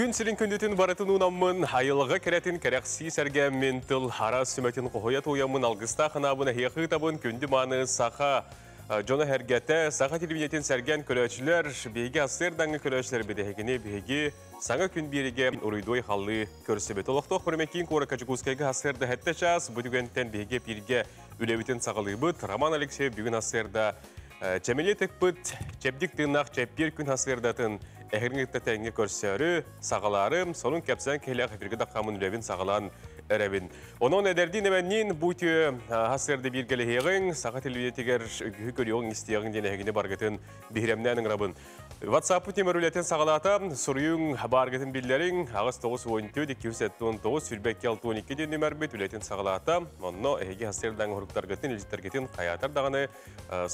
Күн сілін күндетін баратын ұнамын, айылыға керетін керекси сәргәммен тыл хара сүметін қоғоят ойамын алғыста қынабын әйеқі табын күнді маны сақа Жона әргәті сақа телевизиятен сәрген көрәчілер бейге асырдаңы көрәчілер бедегіне бейге саңа күн береге ұрыдой қалы көрсебет. Олықтық көрмеккен қоры кәжігускайғы асырды әтті час бұдігентен бейге бірге үлевітен сағылы бұд. Роман Алексеев бүгін асырда Чәмелетік бұд, чәпдік тыңнақ чәппер күн асырдатын әхіріңікті тәңге көрсәрі, сағаларым, сонын кәпсән кәлі әқіпіргі даққамын үлевін сағалан әрәбін. Оның әдәрден әмәннен бұйты асырды біргелі еғің, саға телевизиятегер үгі көріуің істеғің ден әгіне барғытын бейремнәнің рабын. WhatsApp-ы темірулетін сағалата, сұрыюң барғытын білдерің, ағыз 9-14-279 сүрбәкке 6-12 ден нөмір бет үлетін сағалата, онына әйге асырдан ғұрықтарғытын, әлжеттергетін қаятар дағаны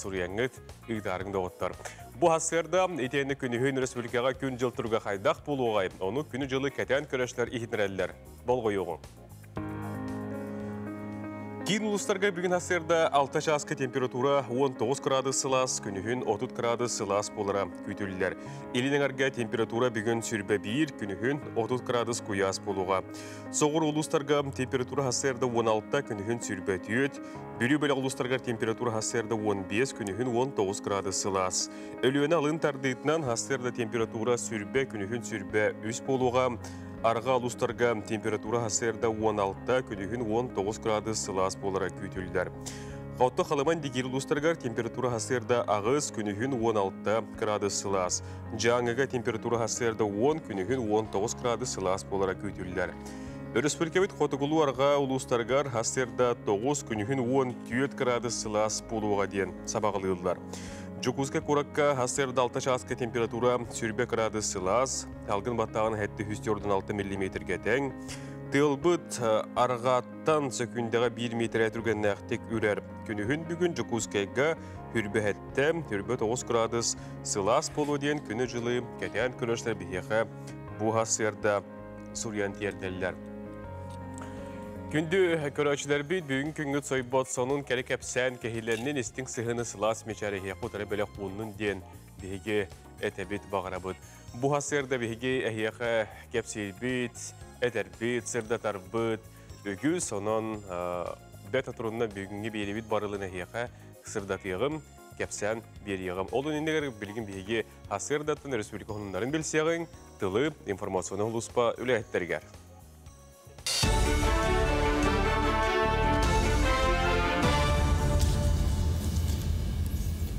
сұрыяңыт үгдарың доғыттар. Бұл асырда етені күнігін республикаға күн жыл тұрға қайдақ болуғай, оны күні жылы кәтен көріштер ихінірәлілер. Бол қойуғын. Кейін ұлыстарға бүгін асырда 6 жасқа температура 19 градус сылас, күнігін 30 градус сылас болыра күйтілілер. Елінің арга температура бүгін сүрбе 1, күнігін 30 градус құяс болуға. Соғыр ұлыстарға температура асырда 16, күнігін сүрбе 4, бүрі бөлі ұлыстарға температура асырда 15, күнігін 19 градус сылас. Өліуіні алын тардыйтынан асырда температура сүрбе, күнігін сүрбе 3 болуға. Арға ұлыстарға температура асырда 16, күнігін 19 градус сылас болыра күйтілдер. Қауытты қалыман дегер ұлыстарға температура асырда ағыз, күнігін 16 градус сылас. Жаңыға температура асырда 10, күнігін 19 градус сылас болыра күйтілдер. Республикабет қотығылу арға ұлыстарға асырда 9, күнігін 14 градус сылас болуға ден сабағылылар. Жукузка куракка асырда 6 жасқа температура сүрбе градус сылас, алғын баттағын әтті 106 мм тең. Тылбыт арғаттан сөкіндіға 1 метр әтірген нәқтек үрер. Күнігін бүгін Жукузкайға хүрбе әтті 9 градус сылас болу ден күні жылы кәтен көріштер бейеқі бұл асырда сұриян тиерделілер. Күнді көрәчілер бейд бүгін күнгіт сойбот сонын кәрі кәпсән кәхиленнен істің сығыны сылас мечәрі құтары бәлі қуынның ден бейге әтәбет бағыра бұд. Бұ асырда бейге әйеқі кәпсел бейд, әтәр бейд, сырдатар бұд, үгі сонын бәт атырынна бүгінгі бейлебет барылын әйеқі сырдат еғім, кәпсән бер еғім. Олын ендегер білген бейге асырдатын республика ғынындарын білсеғін, тылы информационы ұлыспа үлі әттергер.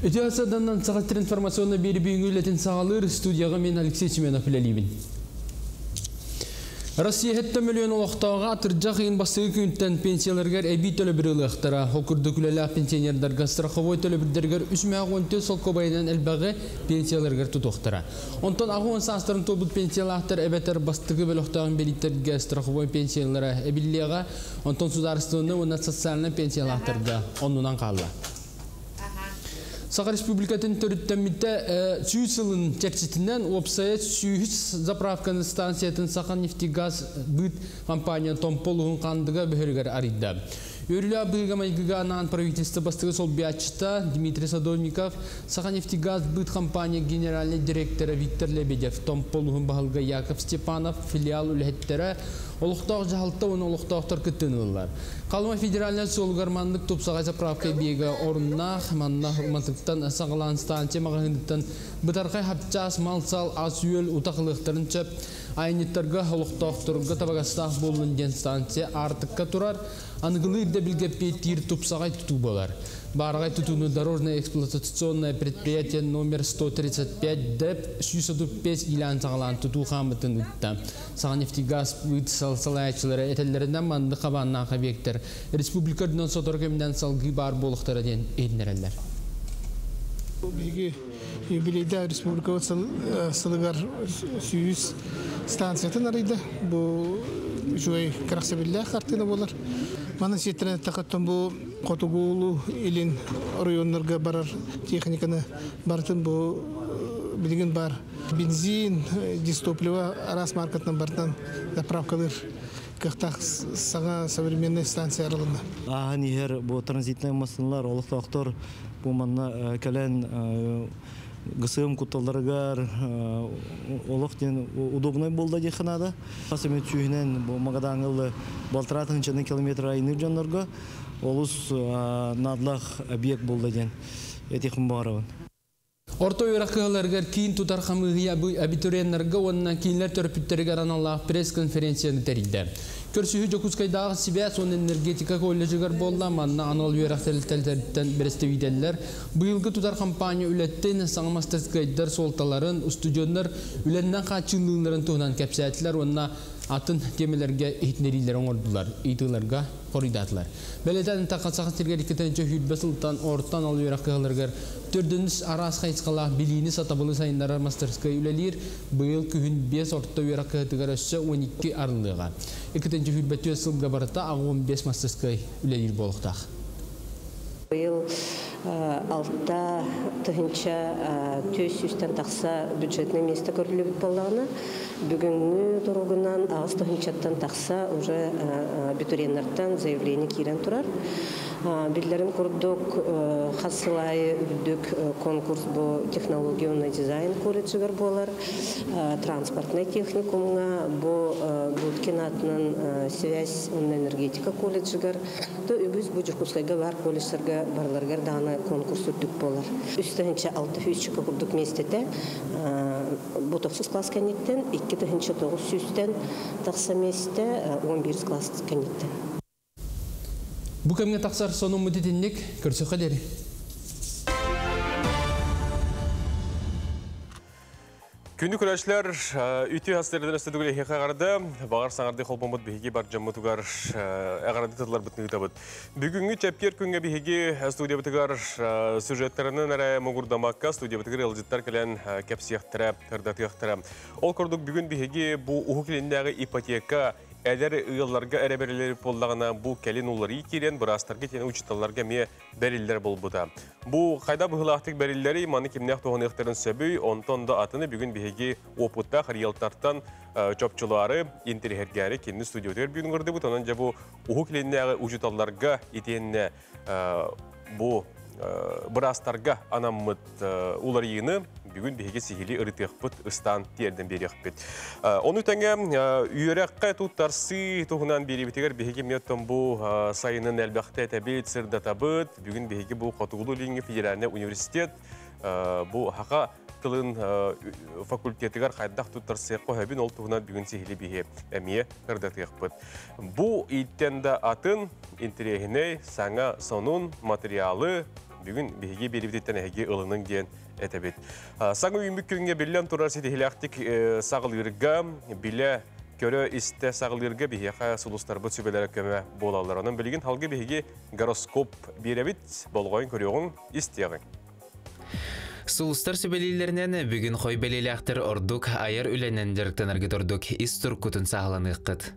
Өтеасаданнан сағаттыр информационна бері бүйінгілетін сағалыр студияға мен Алексей Семенов үләлейбін. Россия хетті миллион олықтауға атыржақ ең бастығы күнттен пенсияларғар әбей төлі бір ұлықтыра. Оқырды күләлі пенсионердарға страховой төлі бірдергер үсме ағуынты сол көбайынан әлбағы пенсияларғар тұтуқтыра. Онтан ағуын састырын тобыт пенсиялақтар әбәтер бастығы бөл оқтауын белиттерге страховой пенсиялары әбіллеға, онтан сударыстығыны оны социалны пенсиялақтарға онынан қалла. Сақа республикатын төріттәмітті сүйісілін тексетінен опсайет сүйіс заправканы станциятын Сақа нефтегаз бұд компания Томполуғын қандыға бөхіргер аридда. Өрілі бұйға майгыға анаған правительство бастығы сол биатчыта Дмитрий Садовников, Сақа нефтегаз бұд компания генеральный директоры Виктор Лебедев, Томполуғын бағылға Яков Степанов, филиал үліхеттері, олықтақ жағалта оны олықтақтар күттінілілер. Қалыма федеральный солгармандық топсаға заправка бейгі орыннақ, манна хұрматықтан сағылан станция мағағындықтан бұтарқай хапчас, малсал, ас үйел, ұтақылықтарын чөп, айнеттарға олықтақтырға табағастақ болын ден станция артыққа тұрар, анығылы үрді білге петтер топсағай тұту болар. Барғай тұтуны дорожное эксплуатационное предприятие номер 135 деп 605 илан сағалан тұту қамытын үтті. Саға нефтегаз бұйт салсалайчылары әтелерінден манды қабаннан қабектер. Республика дүнен сотыр көмден салғы бар болықтары ден едінерелер. Юбилейда республика сылығар сүйіс станциятын арайды. Бұл жуай қарақсабелі қартыны болар. Маны сеттерін тақаттан бұл Қотығулу елін районларға барар техниканы бартын бұл білген бар. Бензин, дистопливо арас маркетнан бартын заправкалар кықтақ саңа современный станция аралына. Ағын егер бұл транзитный масылар, олықтақтар бұл манна кәлін гысым куталаргар олохтен удобный болда деханада. Асымет чүйнен бу магадаңылы балтыратын чаны километр айны жаннарга олус надлах объект болда ден. Этихим барабын. Орто үйраққыларғар кейін тұтар қамығы абитуриенлерге онына кейінлер төрпіттерге араналлағы пресс-конференцияны тәрейді. Көрсігі Жокускайдағы Сибиас он энергетика колледжігер болла, манна анал үйрақтарылтәлдерден бірісті виделер. Бұйылғы тұтар компания үлеттен саңымастырскайдар солталарын, студионлар үленнен қатшылығыларын тұғынан кәпсәтілер, онына атын темелерге итнерилерін ордылар, итыларға қоридатылар. Бәлетән тақасақын тергерікетенче хүлбе сылтан ортан ал үйраққыларғар төрдіңіз арас қайсқала биліні сатабылы сайындары мастерскай үлелер бұйыл күхін 5 орта үйраққығытығар өссі 12 арылыға. Екетенче хүлбе төс сылға барыта ағы 15 мастерскай үлелер болықтақ. Бұйыл алта тұхынша төс үстен тақса бюджетный место көрілі бүт болағына. Бүгінгі тұрғынан ағыз тұхыншаттан тақса уже абитуриенлерден заявление кейлен тұрар. Билдерин курдук хасылай үрдүк конкурс бу технологияный дизайн колледжигер болар, транспортный техникумга бу буткинатнын связь энергетика колледжигер, то үбүз бу Жокускайга бар колледжлерге барларгар даны конкурс үрдүк болар. Үстөнчө 600 курдук местете бу 9 класс каниттен 2-900-тен такса месте 11 класс каниттен. Bu kemge taksar sonu müddetinlik körse kaderi. Күнді күрәшілер үйті хастерден өстедігілі хеқағарды бағар саңарды қолбомбыд бігеге бар жаммытуғар әғарады тұтылар бұтыны ұтабыд. Бүгінгі чәпкер күнге бігеге студия бұтығар сюжеттерінің әрі мұғырдамаққа студия бұтығар елжеттар кәлін кәпсияқтыра, қырдатияқтыра. Ол көрдік бүгін бігеге бұл ұғы келіндегі ипотека әдер ұйыларға әрәберлері болдағына бұл кәлін олары екерен бұрастарға тені ұчыталарға ме бәрілдер бол бұда. Бұл қайда бұғылақтық бәрілдері маны кемнеқ тоғын еқтерін сөбүй, онтонда атыны бүгін бігеге опытта қариялтартан чопчылары интерхергәрі кенді студиотер бүгін ғырды бұд. Онан жа бұл ұғы келіндегі ұчыталарға етеніне бұл бұрастарға анаммыд олар еңі бүгін бігеге сихили ұрытық бұд ұстан терден берек бұд. Оны тәңі үйерәққа тұттарсы тұғынан бері бітігер бігеге меттен бұл сайының әлбәқті әтәбет сырдата бұд. Бүгін бігеге бұл Қатуғылы Линге федеральный университет бұл хақа тылын факультетігер қайдақ тұттарсы қойабын ол тұғынан бүгін сихили біге әмие ұрдатық бұд. Бұл иттенді атын интерегіне саңа сонун материалы бүгін бігеге бері бітеттен әге ұлының ден әтәбет. Саңы үйімбік күнге білен тұрар сетихилақтық сағылырға, біле көрі істі сағылырға бігеға сұлыстар бұт сөбелері көмі болалар. Оның білген халғы бігеге гороскоп беребет болғайын көріғын істеғын. Сұлыстар сөбелейлерінен бүгін қой бәлелі ақтыр ордық айыр үленендеріктен әргет ордық істір күтін сағыланы ұққыд.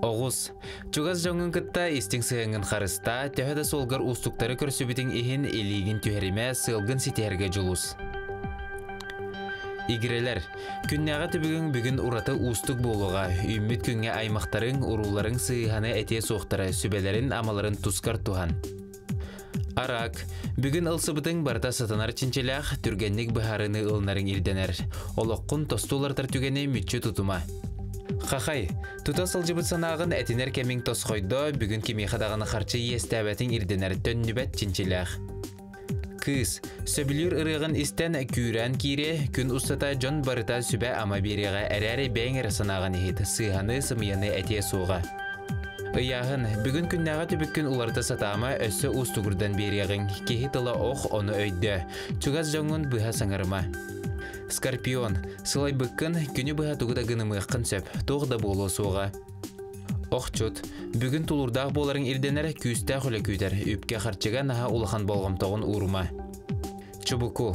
Оғыз, чугаз жоңын кытта истің сығыңын қарыста, төхеді солғар ұстықтары көрсөбітің ехін елігін түйеріме сылғын сетерге жұлыс. Игірелер, күннеға бүгін ұраты ұстық болуға, үммет күнге аймақтарын, ұруларын сығаны әте соқтары, сөбелерін амаларын тұскар туған. Арак, бүгін ылсыбытың барта сатанар чинчелях түргеннік бұхарыны ылнарын ирденер. Олыққын тостулартар түгені мүтчі тұтыма. Қақай, тұта сылжыбыт санағын әтінер кәмің тосқойды бүгін кемейқадағыны қарчы естәбәтің ирденер төннібәт чинчелях. Кыз, сөбілер ұрығын істен күйрән кейре, күн ұстата жон барыта сүбә ама береға әрәрі бәңір санағын ехет, сыйғаны сымияны әте суға. Ыяғын, бүгін күннәға түбіккін ұларды сатама өссі ұстығырдан береғін, кехі тыла оқ оны өйді, чугаз жоңын бұға саңырма. Скорпион, сылай бұққын, күні бұға тұғыда ғынымы қын сөп, тоғда болу суға. Оқчут, бүгін тұлырдағы боларын ирденер күсті құлы көйтер, үпке қарчыға наға ұлыған болғымтағын ұрма. Чубуку,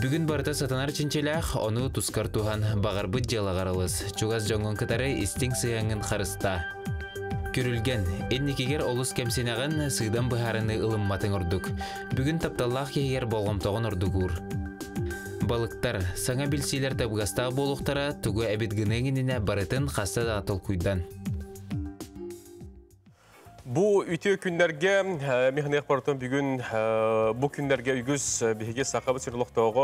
бүгін барыта сатанар чинчелях, оны тұскар туған бағар бұд жалағарылыз, чугаз жоңын кітары істің сыяңын қарыста. Көрілген, энникегер олыс кәмсенеген сыйдан бұхарыны ылымматын ұрдық. Бүгін тапталлақ кегер болғымтағын ұрдық ұр. Балықтар, саңа білсейлер табғастағы болуқтара түгі әбет гыныңыніне барытын қаста дағатыл құйдан. Bu ütü günlerge mehnek partın bugün bu günlerge ügüz bihige sakabı sırlıqtağı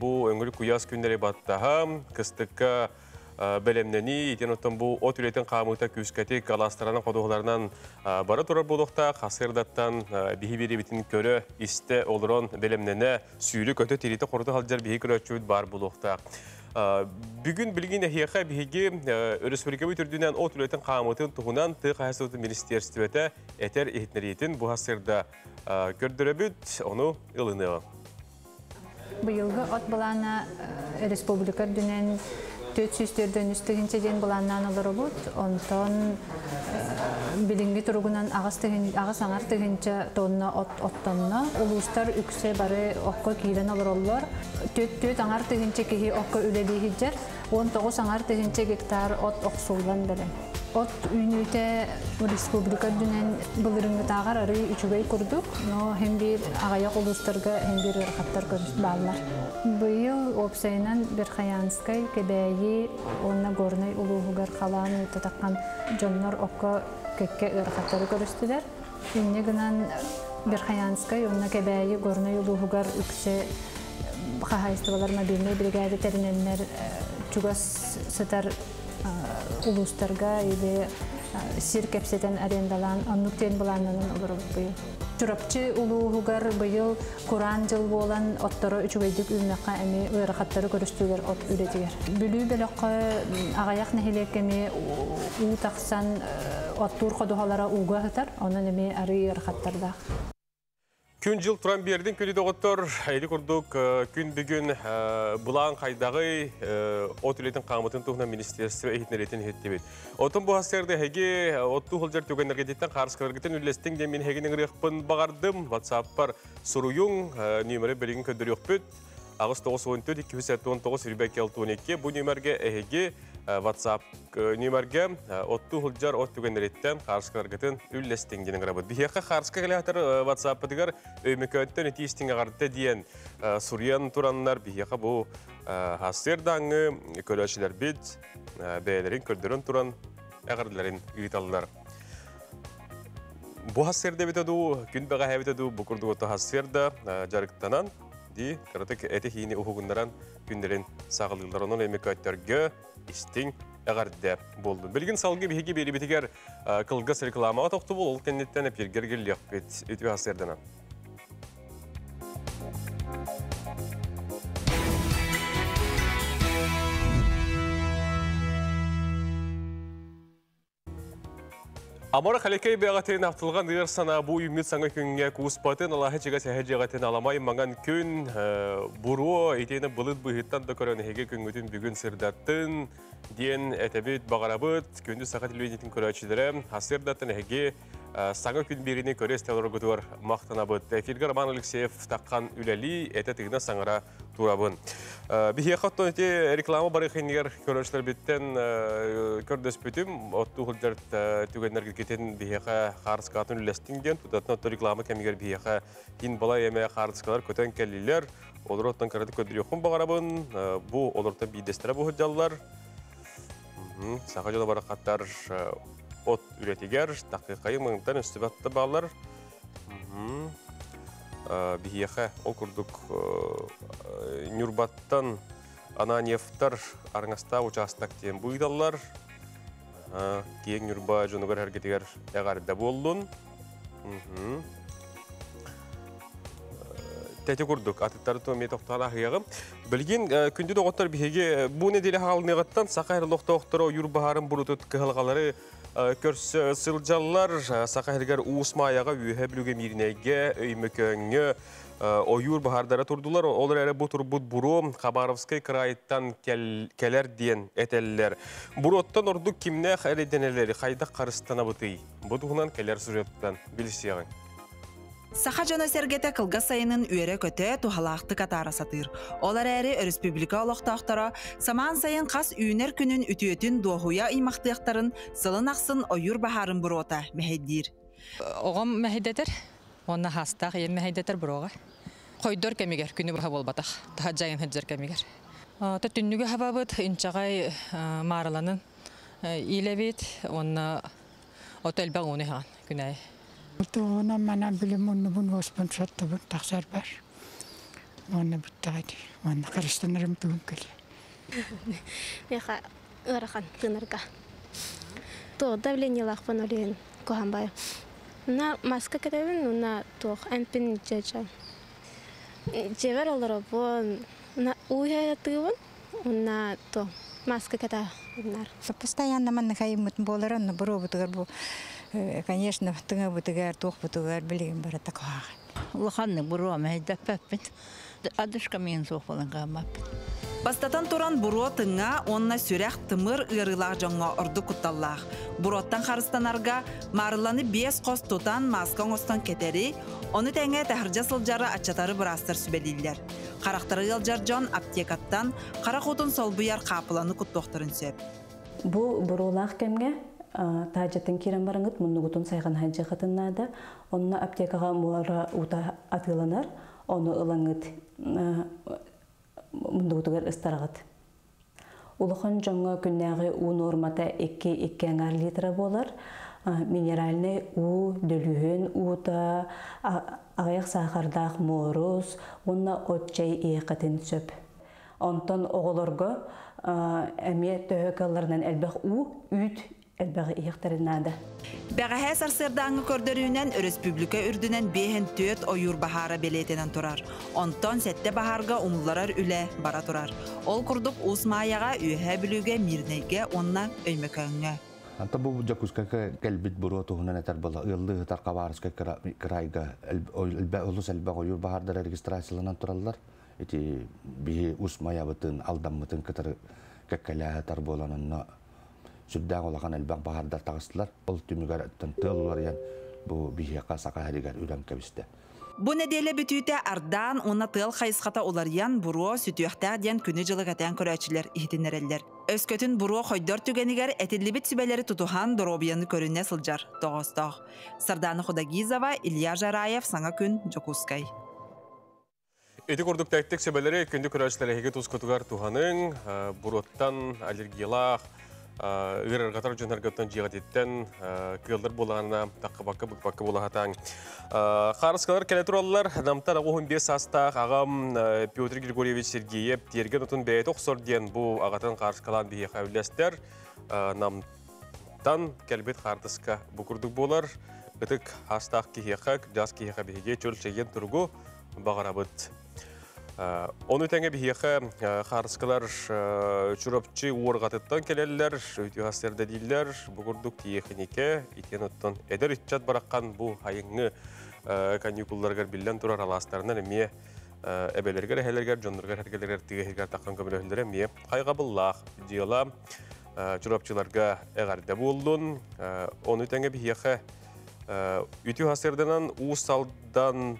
bu öngülü kuyas günleri battaha kıstıkka belemneni iten otan bu ot üreten qamıta küskati galastarana qodoğlarından bara turar buluqta qasırdattan bihi biri bitin körü iste oluron belemnene süylü kötü tiriti qorudu halcar bihi köröçüt bar buluqta. Bugün bilgin ehiyaqa bihigi Respublika bütürdüğünden ot üreten qamıtın tuğunan tığ qahasıtı ministerstivete eter ehtneriyetin bu hasırda gördüröbüt onu ılını. Bu yılgı ot bulana Respublika dünen 400'lerden üstügince den bulandan olur olud. Ondan bilingi turugunan ağız anar tıgınca tonna ottanna. Uluslar ükse barı okka kiren olur olurlar. Töt anar tıgınca kihi okka üleli hiccer. 19 anar tıgınca gektar ot oksuldan belen. Ot ünüte Respublika dünen bılırıngı tağar arı üçügey kurduk. No hem bir ağayak uluslarga hem bir ırkatlar bağlar. Bu yıl opsayınan bir Xayanskay kebeyi ona gornay uluğugar kalan utatakkan jonlar okka kökke ırkatları görüstüler. Ünne gınan bir Xayanskay ona kebeyi gornay uluğugar ükse xahayıstıvalarına birine brigade terinenler çugas sıtar uluslarga ile sir kepseten arendalan annukten bulananın olur bu yıl. Çurapçı uluğugar bu yıl Kur'an jıl bolan ottara üçügeydik ülmeqa emi ırkatları görüstüler ot üretiger. Bülü belakka ağayak nehilekemi u taqsan ottur qoduhalara uga hıtar, onun emi arı ırkatlarda. Gün jıl turan berden kölüde otur, aylı kurduk, gün bugün bulan qaydağı ot üreten qamıtın tuğuna ministersive ehtneretin hettebet. Otun bu haserde hege ottu holjar tögenlerge detten qarskılargıten ülestin demin hegenin rıqpın bağardım. WhatsApp var suruyun numara belirgin köndür yokpüt. Ağız 914 219 22 bu numarga hege WhatsApp numarga ottu holjar ot tögenleretten qarskılargıten ülestin denin qırabıd. Biheqa qarskı gelatar WhatsApp digar öymeköntten etistin ağardı diyen Suriyan turanlar biheqa bu hasırdanı köleşiler bit beylerin kördürün turan ağırların üritalılar. Bu hasırda bitedu, gün bağa hebitedu bu kurdu otu hasırda jarıktanan di karatek ete hini uhugundaran günlerin sağlıklar onun emekatörgö istin ağardı boldu. Bilgin salgı bihigi biri bitiger kılgıs reklama toxtu bol ol kennetten epir gergirliyak bit ütü hasırdanan. Amora kalekay beğaten haftalgan diğer sana bu ümit sana künge kuspatın Allah'a çıga seheceğaten alamay mangan kün buru etene bulut bıhıttan da koran hege küngütün bugün sırdattın diyen etebit bağarabıt kündü sakat ilvenetin köröçülere hasırdattın hege sana kün birini köres teolorgudur maqtanabıt. Efirgar Aman Alekseyev takkan üleli etetigine sanara turabın. Bir hiyakattan ete reklama barı xeniger köröçler bitten kördös bütüm ottu hulcar tügenler gitken bir hiyaka xarskatın ülestin diyen tutatın ottu reklama kemiger bir hiyaka hin bala yemeğe xarskalar köten kelliler olur ottan karadı ködür yokun bağarabın bu olurta bir destere bu hıcallar sakacada barakatlar ot üretiger dakikayı mıngtan üstübatta bağlar bir hiyaka okurduk Nürbat'tan Ananyevtar Arnasta uçastak diyen buydallar. Kiyen Nürba jonugar hareketiger yagarda boldun. Tete kurduk. Atıtları tomiye toktala hıyağım. Bilgin kündü de otur bir hege bu nedeli halını yağıttan Sakahirlıqta oktara Yurbaharın burutut kıhalgaları körsü sılcalar Sakahirgar uusma ayağa ühe bilüge mirnege öymököngü oyur bahardara turdular. Olur ere bu tur buru Khabarovskay krayittan keler diyen eteller. Burottan orduk kimne xayri deneleri xayda qarыстana bıtый. Bu tuğunan keler sürettan bilişiyağın. Saha jana sergete kılga sayının üyere köte tuhalaqtı katara satır. Olar eri Respublika olaqtaqtara saman sayın qas üyner günün ütüyötün doğuya iymaqtıyaqtарын sılın aqsın oyur baharın burota meheddir. Oğam mehedeter, ona hastaq yer mehedeter buroğa. Koydor kemiger günü burha bolbataq, daha jayın hıccar kemiger. Ta tünnüge hababıt inçağay maralanın ilebit, ona Ото элбэг уны хан күнай. Туона мана билемун бун оспон саттабын таксар бар. Оны биттайди. Оны кырыстанырым бүгүн келе. Меха ырахан тынырга. То давление лахпан олен коханбай. На маска кетебин, на тох ампин жача. Жевер олар бон на уя тывын, на то маска кета нар. Постоянно man хаймут боларан на буробутугар бу. Конечно, тыңа бутугар, тох бутугар билген бара такага. Улаханны буру мәйдә пәппин. Адышка мен соқпалан қамап. Бастатан туран буру тыңа онна сүрәк тымыр ырылақ жоңға ұрды құтталлақ. Буроттан қарыстанарға марыланы 5 қос тұтан маскан остан кетері, оны тәңе тәхіржа сылжары ачатары бұрастыр сүбелейлер. Қарақтары елжар жон аптекаттан қарақ отын сол бұяр қапыланы құттоқтырын сөп. Бұ бұрулақ кәмге тажатын керен барыңыт мұнығытын сайған ханчы қатыннады. Онына аптекаға мұлара ұта атыланар, оны ылаңыт мұндығытығыр ұстарағыт. Улыхан жаңа күннәғі у нормата 2-2 литра болар. Минеральный у, дөлүхін ута, ағаяқ сақардақ морыз, онына отчай иеқатын сөп. Онтан оғылырғы әме төхөкаларынан әлбәқ у, үт әлбәғі иектарынады. Бәғәхә сарсырдаңы көрдөрүүнен республика үрдінен 5-4 ойыр бахара белетенен тұрар. Онтан сәтті бахарға умыларар үлі бара тұрар. Ол күрдік ұсмаяға үйе білуге мирнеге онна өймекөңі. Anta bu jakuska kelbit buru tuhuna netar bala ıllı tar kavarız krayga elbe olus elbe oyur baharda registrasyalanan turallar. Iti bihi usmaya batın aldam batın katar kekkala tar bolananna sübdan olakan elbe baharda tağıstılar. Ol tümügar tığlılar yan bu bihi kasaka hadigar ülem kebiste. Bu nedeyle bütüte ardan ona tığıl kayıskata olaryan buru sütüyakta diyen günü jılık atan köröçüler ihtinlereller. Özkötün buru koydor tügeniger etillibit sübeleri tutuhan dorobiyanı körünne sılcar. Doğustağ. Sardana Khudagizova, İlya Jarayev, Sana Gün, Jokuskay. Eti kurduk təktik sübeleri kündü köröçülere hege tuzkutugar tuhanın, burottan alergiyalaq, ırırgatar jönargötten jiğadetten kıyıldır bulağına takı bulağatan. Qarıskalar kele turallar, namtar 15 astaq ağam Pyotr Grigorievich Sergeyev tergen otun bəyət oqsor diyen bu ağatan qarıskalan bihi qavlester. Namtan kelbet qardıska bu kurduk bolar. Itık astaq kiheqaq, jaz kiheqa bihige çöl çegen turgu bağarabıt. Onu tenge bihiqa qarıskalar çurapçı uğurgatıttan keleliler, ötü hasterde değiller. Bu kurduk tiyeqinike, iten ottan eder ütçat bırakkan bu hayını kanyukullargar billen turar alastarından emiye ebelerger, ehelerger, jonlargar, hergelerger, tigeherger takkan kömülöhüllere emiye qayqabıllaq diyala çurapçılarga eğarda buldun. Onu tenge bihiqa ötü hasterdenan uğusaldan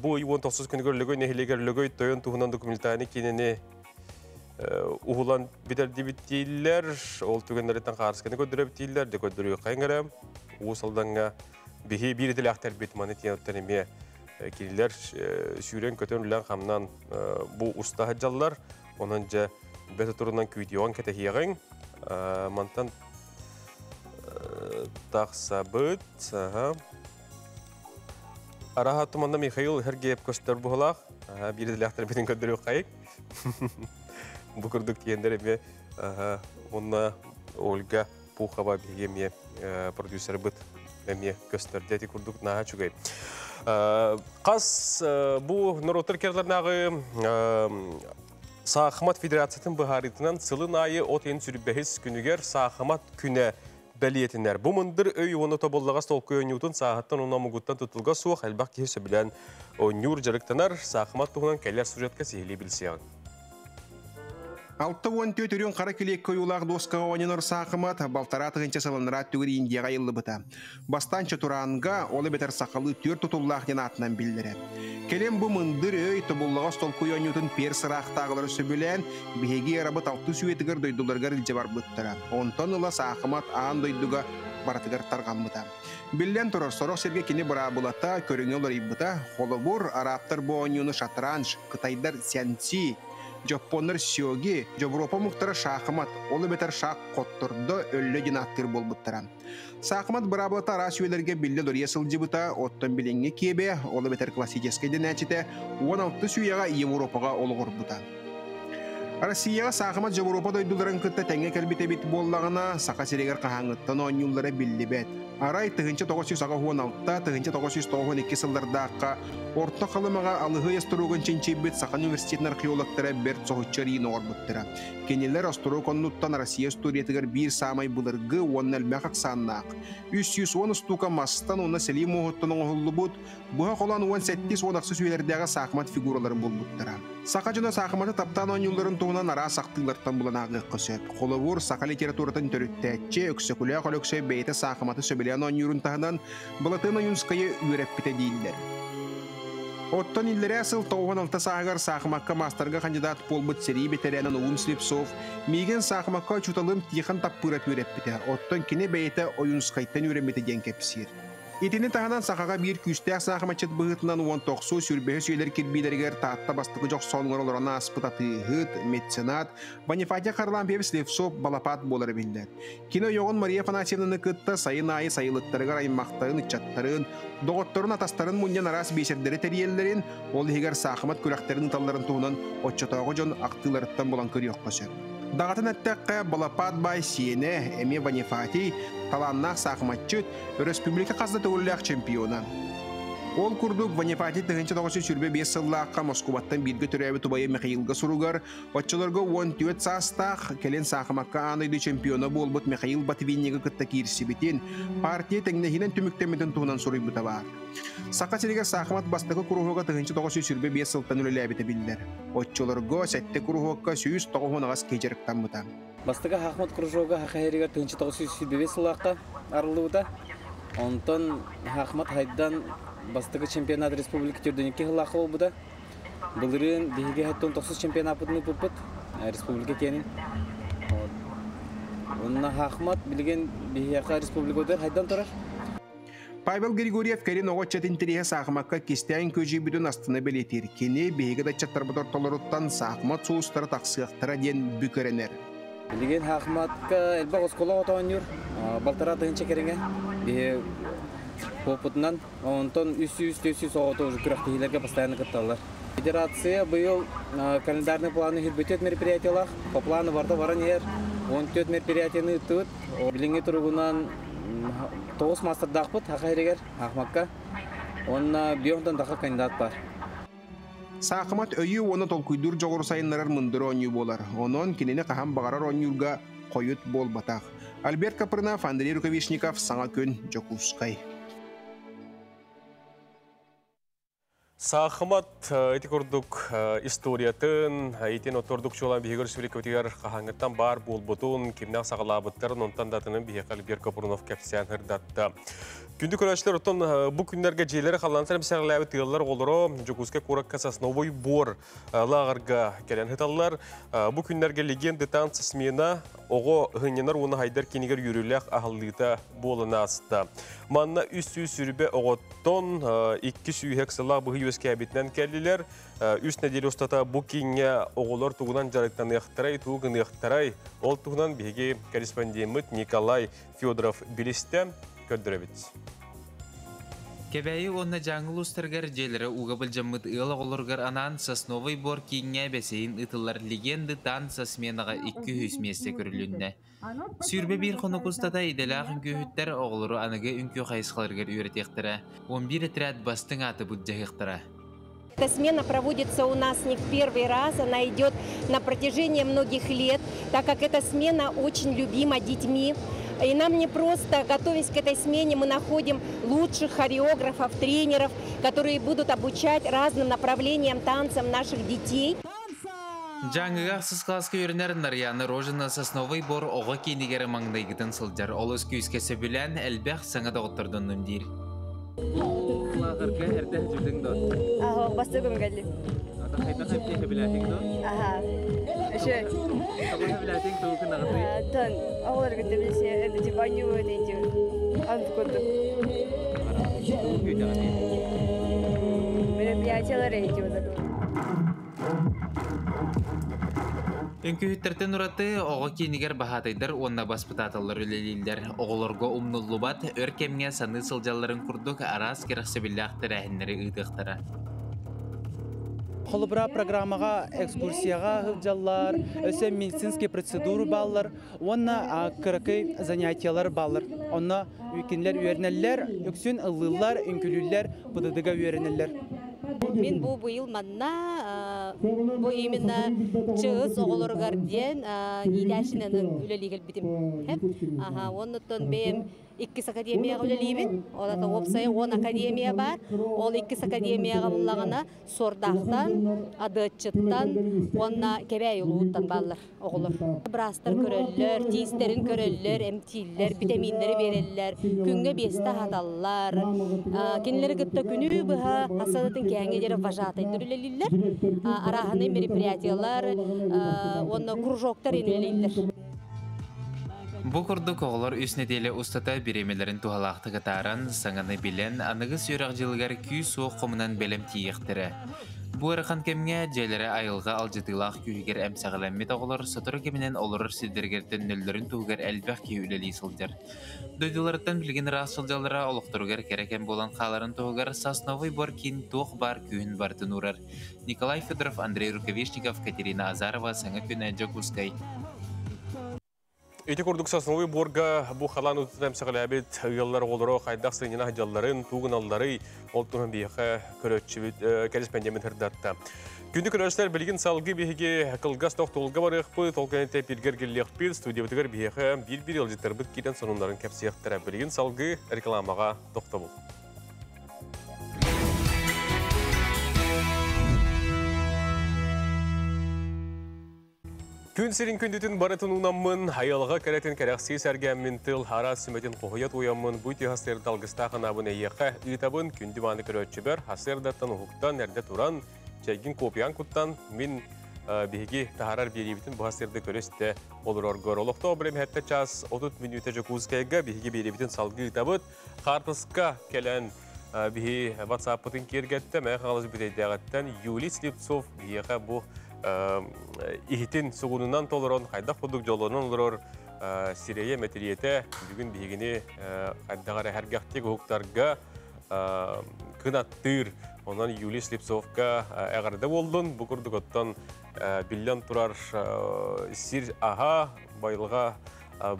bu 19 günü görülügöy, nehilegerlügöy, toyun tuhunan dokumentani kenini uhulan biderdi bittiler, ol tügenlerden qarıskani ködüre bittiler, de ködürüyor qayngara. Uğusaldanğa bihi bir dil ahtar bitmani tiyanottan emiye kiriler süren kötönülen hamdan bu usta hacallar. Onunca beti turundan küydiyoğan kete hiyağın. Mantan taqsabıt. Araha tumanda Mikhail Hergeyev köster buğalaq. Bir dil ahtar bitin ködürüyor qayık. Bu kurduk diyenler emiye onna Olga Pukhova bilgemiye prodüser bıt. Emiye gösterdi kurduk naha çugay. Qas bu Nurotır kerlernağı Sağımat Federasyatın baharitinan sılın ayı oten sürübbehiz günüger Sağımat küne beliyetinler. Bu mındır öy onu tobollağa stolku önyutun sağıttan ona muguttan tutulga soğuk elbaq kehse bilen önyur jarıktanar Sağımat tuğunan keller sujatka sihili bilsiyan. Altta on tötürün qara kilek koyulaq doska oynanır saqımat baltarat gınça salınırat tügür Indiyaga yıllı bıta. Bastança turanga olı beter saqalı tür tutullaq yanatından bildire. Kelem bu mındır öy tobullağa stol koyonyutun per sıraq tağıları söbülen bihegi arabıt altı süvetigar doydulargar ilcebar bıttıra. Ontan ıla saqımat ağın doyduga baratıgar targan bıta. Bilden turar soraq serge kini bıra bulata körüngü olar ibbıta. Holobur araptar bu onyunu şatranj, kıtaydar sensi Жапоннар сёги, Жавропа мұқтары шақымат, олы бетер шақ қоттырды өлі динаттыр болбыттара. Сақымат бұрабылата рас өйлерге білді дұрия сылжыбыта, оттан біліңге кебе, олы бетер классический дінәчіте, 16 сүйеға Европаға олығыр бұта. Россияға сақымат Жавропа дойдыларын күтті тәңе кәлбіте бет боллағына, сақа серегер қағаңыттан ойнулары білді бәт. Арай 1916-та 1992 сылдардаққа орта қалымаға алығы естіруғын ченчебет Сақан университетін археологтары бір соғытчар ені орбыттыра. Кенелер остыру коннуттан Россия студиятығыр бір самай бұлырғы оның әлмәқ ақсаннақ. 310 стука мастан оны Селим оғыттының оғылы бұд, бұға қолан 17-16 сөйлердегі сақымат фигураларын болбыттыра. Сақа жына сақыматы таптан ойнуларын туғынан ара сақтыларттан бұлан ағы қысып. Қолы сақа литературатын түріттәтче, өксекулі қолөксе бейті сақыматы сөбелен ойнырын тағынан бұлатын ойынскайы үйрәппіте дейілдер. Оттан иллері асыл 96 сағығар сақымаққа мастарға кандидат болбыт сери бетеренін Уым Слепцов, меген сақымаққа чуталым тихан таппырат үйрәппіте, оттан кене бәйті ойынскайттан үйрәметі ден кәпсер. Етені тағынан сақаға бір күстәк сақымачет бұғытынан 19 сүрбәі сөйлер кербейлергер таатта бастығы жоқ соңғыр оларына аспытаты ғыт, меценат, Бонифатия Қарлан Пев Слепцов балапат болар білдер. Кино йоғын Мария Фанасьевнаны күтті сайын айы сайылыттарығар аймақтарын, үтчаттарын, доғыттарын атастарын мұнен арас бейсердері тәриелерін, ол егер сақымат күрәқтерін таларын туғынан отчатауғы жон ақтыларыттан болан көрі өққасы. Дағатын әттәққа балапат бай сиене әме Бонифатий таланнақ сақыматчыт республика қазды төгілләқ чемпиона. Ол күрдік Бонифатий 1905 сыллаққа Москваттан біргі түрәбі тұбайы Михаилға сұруғар, отчыларға 14 састақ келен сақымаққа анайды чемпиона болбыт Михаил Батвиннегі күтті керсі бітен, партия тәңнехінен түміктеметін туғынан сұрый бұта бар. Сақа серегер сақымат бастығы күрухуға 1905 сылтан өлі әбіті білдер. Отчыларға сәтті күрухуға 190 ағас кежеріктен бұта. Бастығы Ахмат Кружоға хақайрегер 1905 сыллаққа арылы бұта. Онтан Ахмат хайдан бастығы чемпионат республика түрденекке ғылақы ол бұда. Бұлырын бейге әтті 19 чемпионат бұдыны бұппыт республика кенін. Онына Ахмат білген бейге республика өдер хайдан тұрар. Павел Григорьев кәрін оғытчат интереге сақымаққа кестәйін көжі бүдін астына белетер. Кене бейгі датчаттар бұдар толырыттан сақымат соғыстары тақсықтыра ден бүкіренер. Білген Ахматқа әлбақ осқола отауын юр, балтара тұғынша керіңе. Опытынан, онтон 300-400 оғыты уже күрәқтігілерге постоянно кытталар. Федерация бұйыл календарный планы хүрбетет мероприятиялар, по планы барда баран ер, 14 мероприятияны ұттығыт, біліңе тұрғынан 9 мастырдақ бұд, хақайрегер, Ахматқа, онына бүйоңдан дақы кандидат бар. Сақымат өйі оны толкүйдір жоғыр сайынларар мұндыры оңю болар. Онын кенені қаған бағарар оңюрға қойыт бол батақ. Альберт Капырнов, Андрей Рукавишников, Саңа көн Жокускай. Сақымат әті көрдік историятын, әйтен отордық жолан бейгір сөйлекөтегер қағаңыттан бар бол бұтын, кемнақ сағалабыттарын онтан датының бейгір Альберт Капырнов кәпсиян ғырдатты. Күнді көрәшілер ұттан бұл күндерге жейлері қалансар бісәғіләуі тығылар олыры Жокускай Куракка Сосновой Бор лағырға кәлен хыталар. Бұл күндерге легенды танцы смена оғы ғыненар оны хайдар кенегер юріләқ ағылдыйта болына асты. Манна үсі сүрбе оғыттон 2 сүйек сылақ бұғы өске әбетінен кәлілер. Үс нәделі ұстата бұл кенге оғылар тұғынан жарықтан еқтірай, тұғын еқтірай. Ол тұғынан беге корреспондент Николай Федоров білісті көндіребет. Кебәйі онна жаңыл ұстарғар желері уғабыл жаммыд ұлы олырғар анан Сосновой Бор кейінге бәсейін ұтылар легенды танца сменаға 200 месте көрілінді. Сүрбе бір қоны құстата иделі ақын көхіттер оғылыры анығы үнкі қайсықларғар үйретектірі. 11 отряд бастың аты бұд жағықтыра. Эта смена проводится у нас не в первый раз, она идет на протяжении многих лет, так как эта смена очень любима детьми. И нам не просто, готовясь к этой смене, мы находим лучших хореографов, тренеров, которые будут обучать разным направлениям танцам наших детей. Жаңғағсыз қаласқа өрінер Нарьяны Рожина Сосновой Бор оға кейнегері маңдайгітін сылдар. Ол өз күйіскесі білән әлбәқ саңа доғыттырдың нүмдер. Лағырға әрден жүрдің дұт? Ага, бастығым кәлі. Қайта қайптекі біләтің дұт? Ага, үші. Қабылға біләтің тұлқын ағыды? Тон, оғылар күнді білсе, әді жібаню өдейді. Анты көтті. Көйті ағыды? Мероприятиялар әйті өдеді. Үңкүһүттертен ураты оҕо киинигер баһатайдар уонна баспытааталлар үлелиилдер. Оҕолорго умнуллубат өр кемҥе саны сылдьалларын курдук араас керахсыбиллаахтар äһиннери ыытыахтара. Холобра программага экскурсияга хылжаллар, өсө медицинский процедуру баллар, онна кыракай занятиялар баллар. Онна үкинлер үйернеллер, үксүн ыллылар, үңкүлүллер, будыдыга үйернеллер. Мен бу быйыл манна бу именно чыгыз оголоргар диен идашинанын үлелигел битим. Аха, оннотон бем 2 академияга үлелибин. Олата опсай 10 академия бар. Ол 2 академияга буллагана сордактан, адытчыттан, онна кебей улуттан баллар оголор. Брастар көрөллөр, тистерин көрөллөр, эмтиллер, витаминдери береллер, күнгө 5 хаталлар. Кинилер гытта күнү быха асадатын кеңе жер вожатый дүрүлелиллер. Араханы мероприятиялар, онна кружоктар инелиллер. Бу курдук оголор үс неделе устата биремелерин тухалаакты катаран саңаны билен аныгы сүйрак жылгар күй суок комунан белем тиектире. Бу ырахан кемге желере айылга алжытылаак күйгер эмсагалеммит оголор сотору кеминен олорор сидергерден нөллөрүн тугер элбах күйүлели сылдыр. Дойдуларыттан билген рассылжалара олуктуругер керекен болан кааларын тугер сосновый боркин тух бар күйүн бартын урар. Николай Федоров, Андрей Рукавишников, Катерина Азарова, саңа күнә Джокускай. Эти курдук сосновый борга бу халан утутам сагалабит ыяллар олоро кайдак сыйнына жалларын тугуналлары олтуган бияха көрөчүбүт корреспондент хырдатта. Күндүк көрөчтөр билгин салгы биһиги кылгас токтолга барыхпы толкенте пилгер геллехпит студиябытыгар бияха бир ылжыттарбыт киден сонунларын кепсияктара билгин салгы рекламага токтобул. Күн сирин күндүтүн барытын унаммын, айалға кәрәтін кәрәқси сәргәммін тыл, хара сүметін қоғыят уяммын, бұйты хастырды алғыстағын абын әйеққа ұйтабын күнді маны көрөтші бәр, хастырдаттан ұхықтан, әрді туран, чәйгін копиян құттан, мен бігі тахарар беребетін бұл хастырды көресті олыр орғыр. Олықта обырым әтті час 30 минуты жүкузкайға бігі беребетін салғы ұйтабыт, қартысқа кәлән бігі WhatsApp-пытын кергетті, мәң қалыз бітейдіғаттан Юлий Слепцов бігі бұл ихитин сугунунан толорон хайдах будук жолонон олорор сирeye метриете бүгүн бигини хайдагара хергахтык уктарга кынаттыр онан Юлий Слепцовка эгарды болдун бу курдуготтон биллион турар сир аха байлыга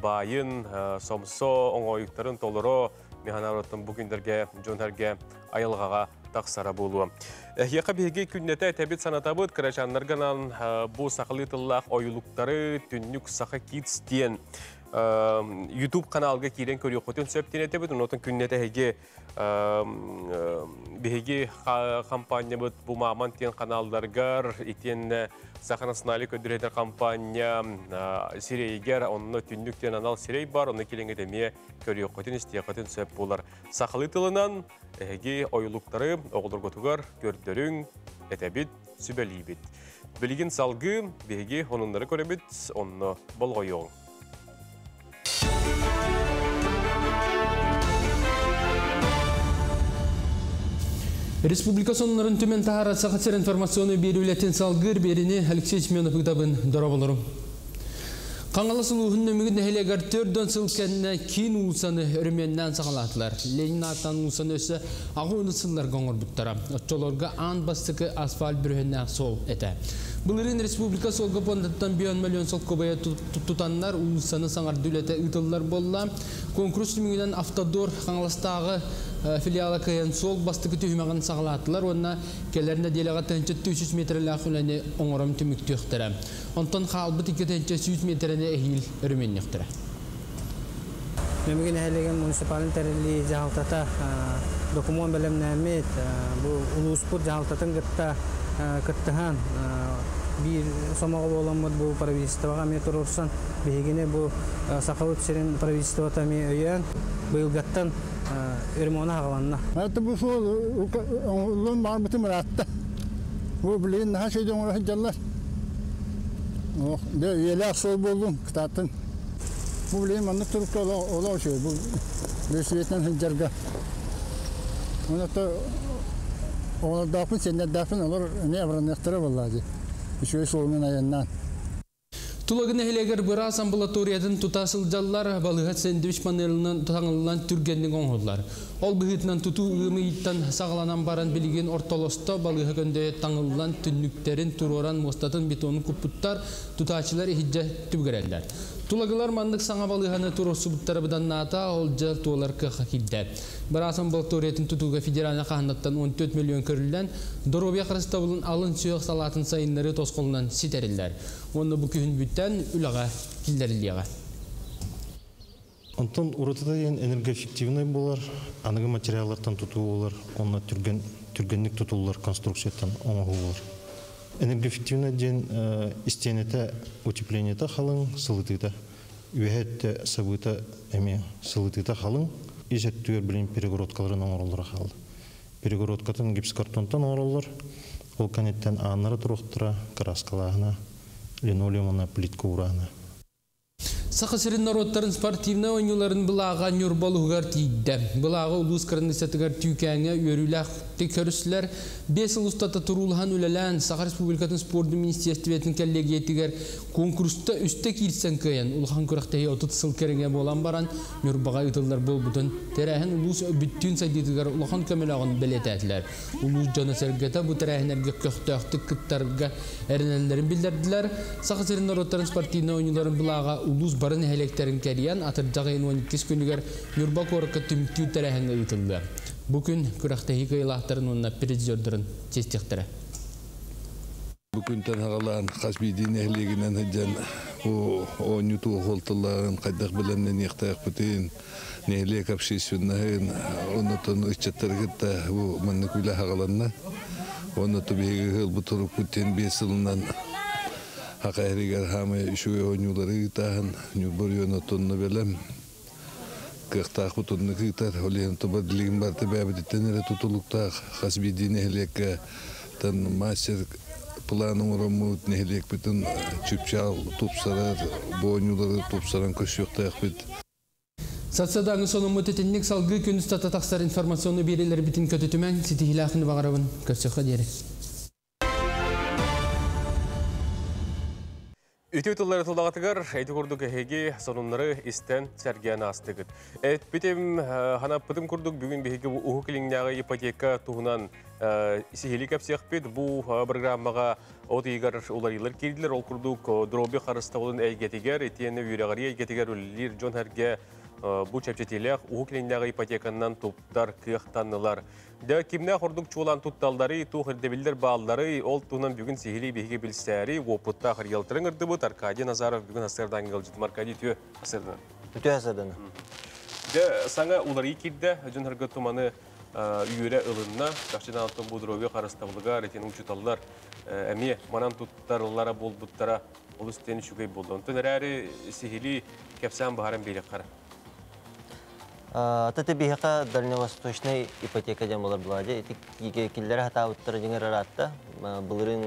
байын сомсо оңоюктарын толоро механароттон бүгүндерге жонтарге айылгага тақсара болуы. Яқа беге күннеті әтәбет санатабыт кірачанларғанан бұл сақылы тыллақ ойылықтары түннік сақы китстен YouTube каналға керен көрі қотын сөптен әтәбет. Онотын күннеті беге компания бұд бұл маман тен каналдарғар, итен сақынасыналы көдіретер компания сирейгер, онына түнніктен анал сирей бар, оны келенге деме көрі қотын істе қотын сөп болар. Сақылы тылынан әге ойылықтары оғылырғытығар көрдерің әтәбет сүбәлейбет. Білген салғы беге онындары көребет, онына болғайоң. Республика сонларын төмен тахара сақатсер информационы берулетін салғыр беріне Алексей Семенов ұқтабын дұра болырым. Қаңғалы сұлуғын өмігін әлегар төрден сылкәніне кейін ұлсаны өрменнен сақалатылар. Ленин аттан ұлсаны өсі ағы ұнысылар қоңыр бұттара. Отчоларға ан бастықы асфальт бүрігіне сол әті. Бұлырын республика солғы пондаттан бейон миллион сол көбая тұтанлар ұлсаны саңар дүлеті ұтылар болла. Конкурс түмігінен автодор қаңғылыстағы филиалы кайын сол бастықы түймеген сағалатылар. Онына келерінде делеға тәнчі 300 метрлі ақыләне оңырым түмік түйіқтірі. Онтан қалбы тікі тәнчі 100 метріне әйіл үрімен ектірі. Мемген әлеген муниципалын тәрілі жағалтата документ бәлемнәмет, бұл ұлыспұт жағалтатын күттіған bir somağı olanmadı bu правительствоға метр орсан бегене bu сақалып серен правительствоға ме өйен бұйылғаттан өрмона ағаланна. Әті бұл сол ұлын барбыты мұратты. Бұл білген наға шейден орағын жалар. Елі ақсол болдым кітаттың. Бұл білген маңны тұрықты олау шей. Бұл бөсіретінен хынжарға. Онатта оңырдақпын, сендердақпын олар не абыранықтары болады. Şöyle solunun ayağından. Тулагын эхлегер бырас амбулаториядын тутасылжаллар балыгат сэндвич панелынан таңылынан түргеннің оңғылар. Ол бұғытынан туту ұмыйттан сағаланан баран білген ортолосто балыға көнде таңылынан түнніктерін туроран мостатын бетонын күппуттар тутачылар хиджа түбгерелдер. Тулагылар мандық саңа балығаны туросу бұттары бұдан ната ол жал туалар кыға килді. Бырас амбулаториятын тутуға федералына қағандаттан 14 миллион көрілден Доробия қырыстабылын алын сүйек салатын сайынлары тосқолынан ситерілдер. Оны бұл күйін бүттен үліға килдерілдеға. Онтон уратыда энергоэффективный болар, анығы материаллардан туту болар, онна түргенник тутулар конструкцияттан оңығы болар. Энергоэффективный ден истенеті утепленеті қалың, сылытыда, үйәтті сабыта әме сылытыда қалың, ежеттігер білін перегородкаларын оңырылыра қалды. Перегородкатын гипс-картонтан оңырылыр, ол канеттен анары тұрықтыра, краскалағына, линолеумына, плитка урағына. Сақасырын народтарын спортивна ойныларын бұлаға нюрбалуғар тейді. Бұлаға ұлыс қырындысатығар түйкәңе өріләқ көріслер 5 ұлыстата тұрулған үләлән Сақар Республикатын спорты министерстветін коллегиетігер конкурста үсті келсен көйен. Ұлған көріқтегі 30 сыл керіңе болан баран нюрбаға ұтылдар бол бұтын. Тәрәхін ұлыс бүттін сайдетігер ұлған көмелағын білет әтілер. Ұлыс жаны сәргеті бұ тәрәхінерге көқтіқтік күттарға әрінәлерін білдерділер. Сақасырын народтарын спортивна ойныларын бұлаға ұлыс барын әлектерін кәриян атыржағайын 12 күнігер Нюрба қорыққа түміктеу тәрәхінгі ұйтылды. Бүкін күрақтағы қайлақтарын онына президиордырын тестектірі. Бүкін тәнғалан қасбейден әхлегінен әджен ойнюту қолтыларын қайдақ білімнен еқтайық бүтін нәхлек общественнағын онытын ұшчаттар кетті мұнны күйлі ағаланна. Оныту бейгі ғыл бұтырып бүттен 5 жылынан Хақайригер хамы үшуе ойнулары ғытағын, нүбір өні тұнны білім. Қықтақ бұтынны ғытар, олен тұбадылығын барды бәбідеттен әрі тұтылықтақ, қасбейден әхлекі тан мастер планың ұрамуыт нәхлек бітін чүпчал тұпсарар, бойнулары тұпсаран көшіқтақ біт. Сатсадаңы соның мұтетіннік салғы күністата тақсар информационы берелер бітін көтетімен, сетихилақыны бағарабын көрсеққа дері. Үтеутылары тұлдағатығар, әйті күрдік әйге сонынлары істен сәргияны астығыд. Әйт бітім, хана пытым күрдік бүгін бейгі ұғы келіңнағы ипотека туғынан сихили кәпсеқ бет. Бұл программаға отығар оларылар келділер. Ол күрдік дроби қарыста олын әйгетігер, етені үйрағари әйгетігер өлілер жон әрге бұл чәпчетелек ұғы келіңнағы ипотеканнан топтар қиықтанылар. Де кимне құрдық чуылан тұтталдары, тұғырдебілдер балдары, ол тұғынан бүгін сихили бейге білсәрі, опытта қырғалтырың ұрды бұд. Аркадий Назаров бүгін асырдан ғылжытым. Аркадий түйе асырдан? Түйе асырдан. Де саңа олары екерді, жүн әргі тұманы үйері ұлынна, қақшыдан алтын бұдырове қарыстабылыға, ретенің ұчыталылар, әме манан тұттарылара бол бұттара ол үстені шүгей болды. Онтын әрі сихили кәпсән бағаран бейлік қара. Тәті бейіқа дальневосточный ипотека дем олар бұлады. Келдері хата ұттыры жеңер аратта. Бұлырын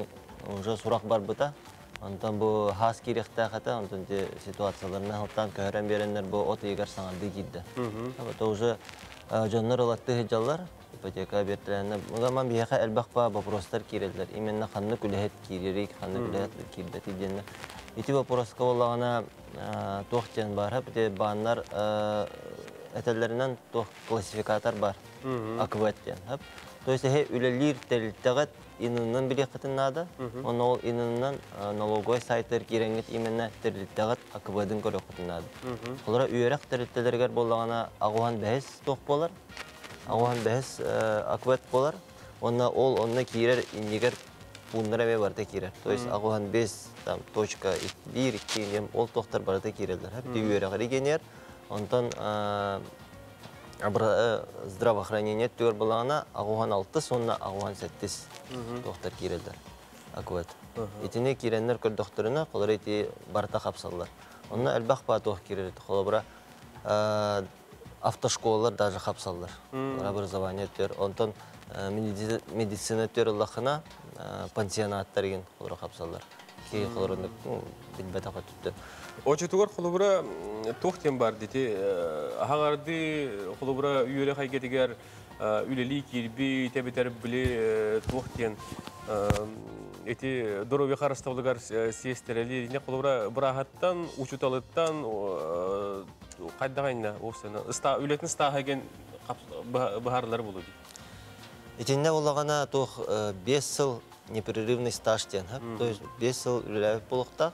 уже сұрақ бар бұта. Онтан бұл хас керекті қата, онтан ситуацияларына ғылттан көхерен беренлер бұл оты егер саңарды кейді. Бұта уже жонлар олатты хеджалар ипотека бертілеріне. Мұғаман бейіқа әлбақ ба вопростар керелдер. Именна қанны күліхет керерек, қанны күліхет кердеті дейінді. Ити вопроска олағына тоқтен бар. Банлар әтәлерінен классификатор бар, акваттен. То есть, үлелер тәліттіғат инынын біле қытынады, оны ол инынын налогой сайттар кереңет именне тәліттіғат аквадын көрі қытынады. Олара үйерек тәліттілергер болағына ағуан бәйіз тоқ болар, ағуан бәйіз акват болар, онына кейрер индегер бұндыра бе барды кейрер. То есть, ағуан бәйіз точка 1-2 ол тоқтар барды кейрерлер. Үйерек регенер, онтан здравоохранение түгер болағына ағуған 6, сонына ағуған 7 тоқтар керелдер. Акват. Етіне керенлер көр доқтырына қолар еті барта қапсалылар. Онына әлбақ ба тоқ керелді. Қолабыра автошколалар даже қапсалылар. Образование түгер. Онтан медицина түгер ұлақына пансионаттар еген қолара қапсалылар. Ки холорунук билбет ака түттү. Очутугар холобура тохтен бар дити. Хагарды холобура үйеле хайгетигер үлели кирби тебетер биле тохтен эти дороби харыстаулыгар сестерели не холобура брахаттан учуталыттан кайдагайна осына үлетин стагаген бахарлар болду. Итинне олагана тох 5 жыл непрерывный стаж тен, то есть 5 жыл үлелеп болукта.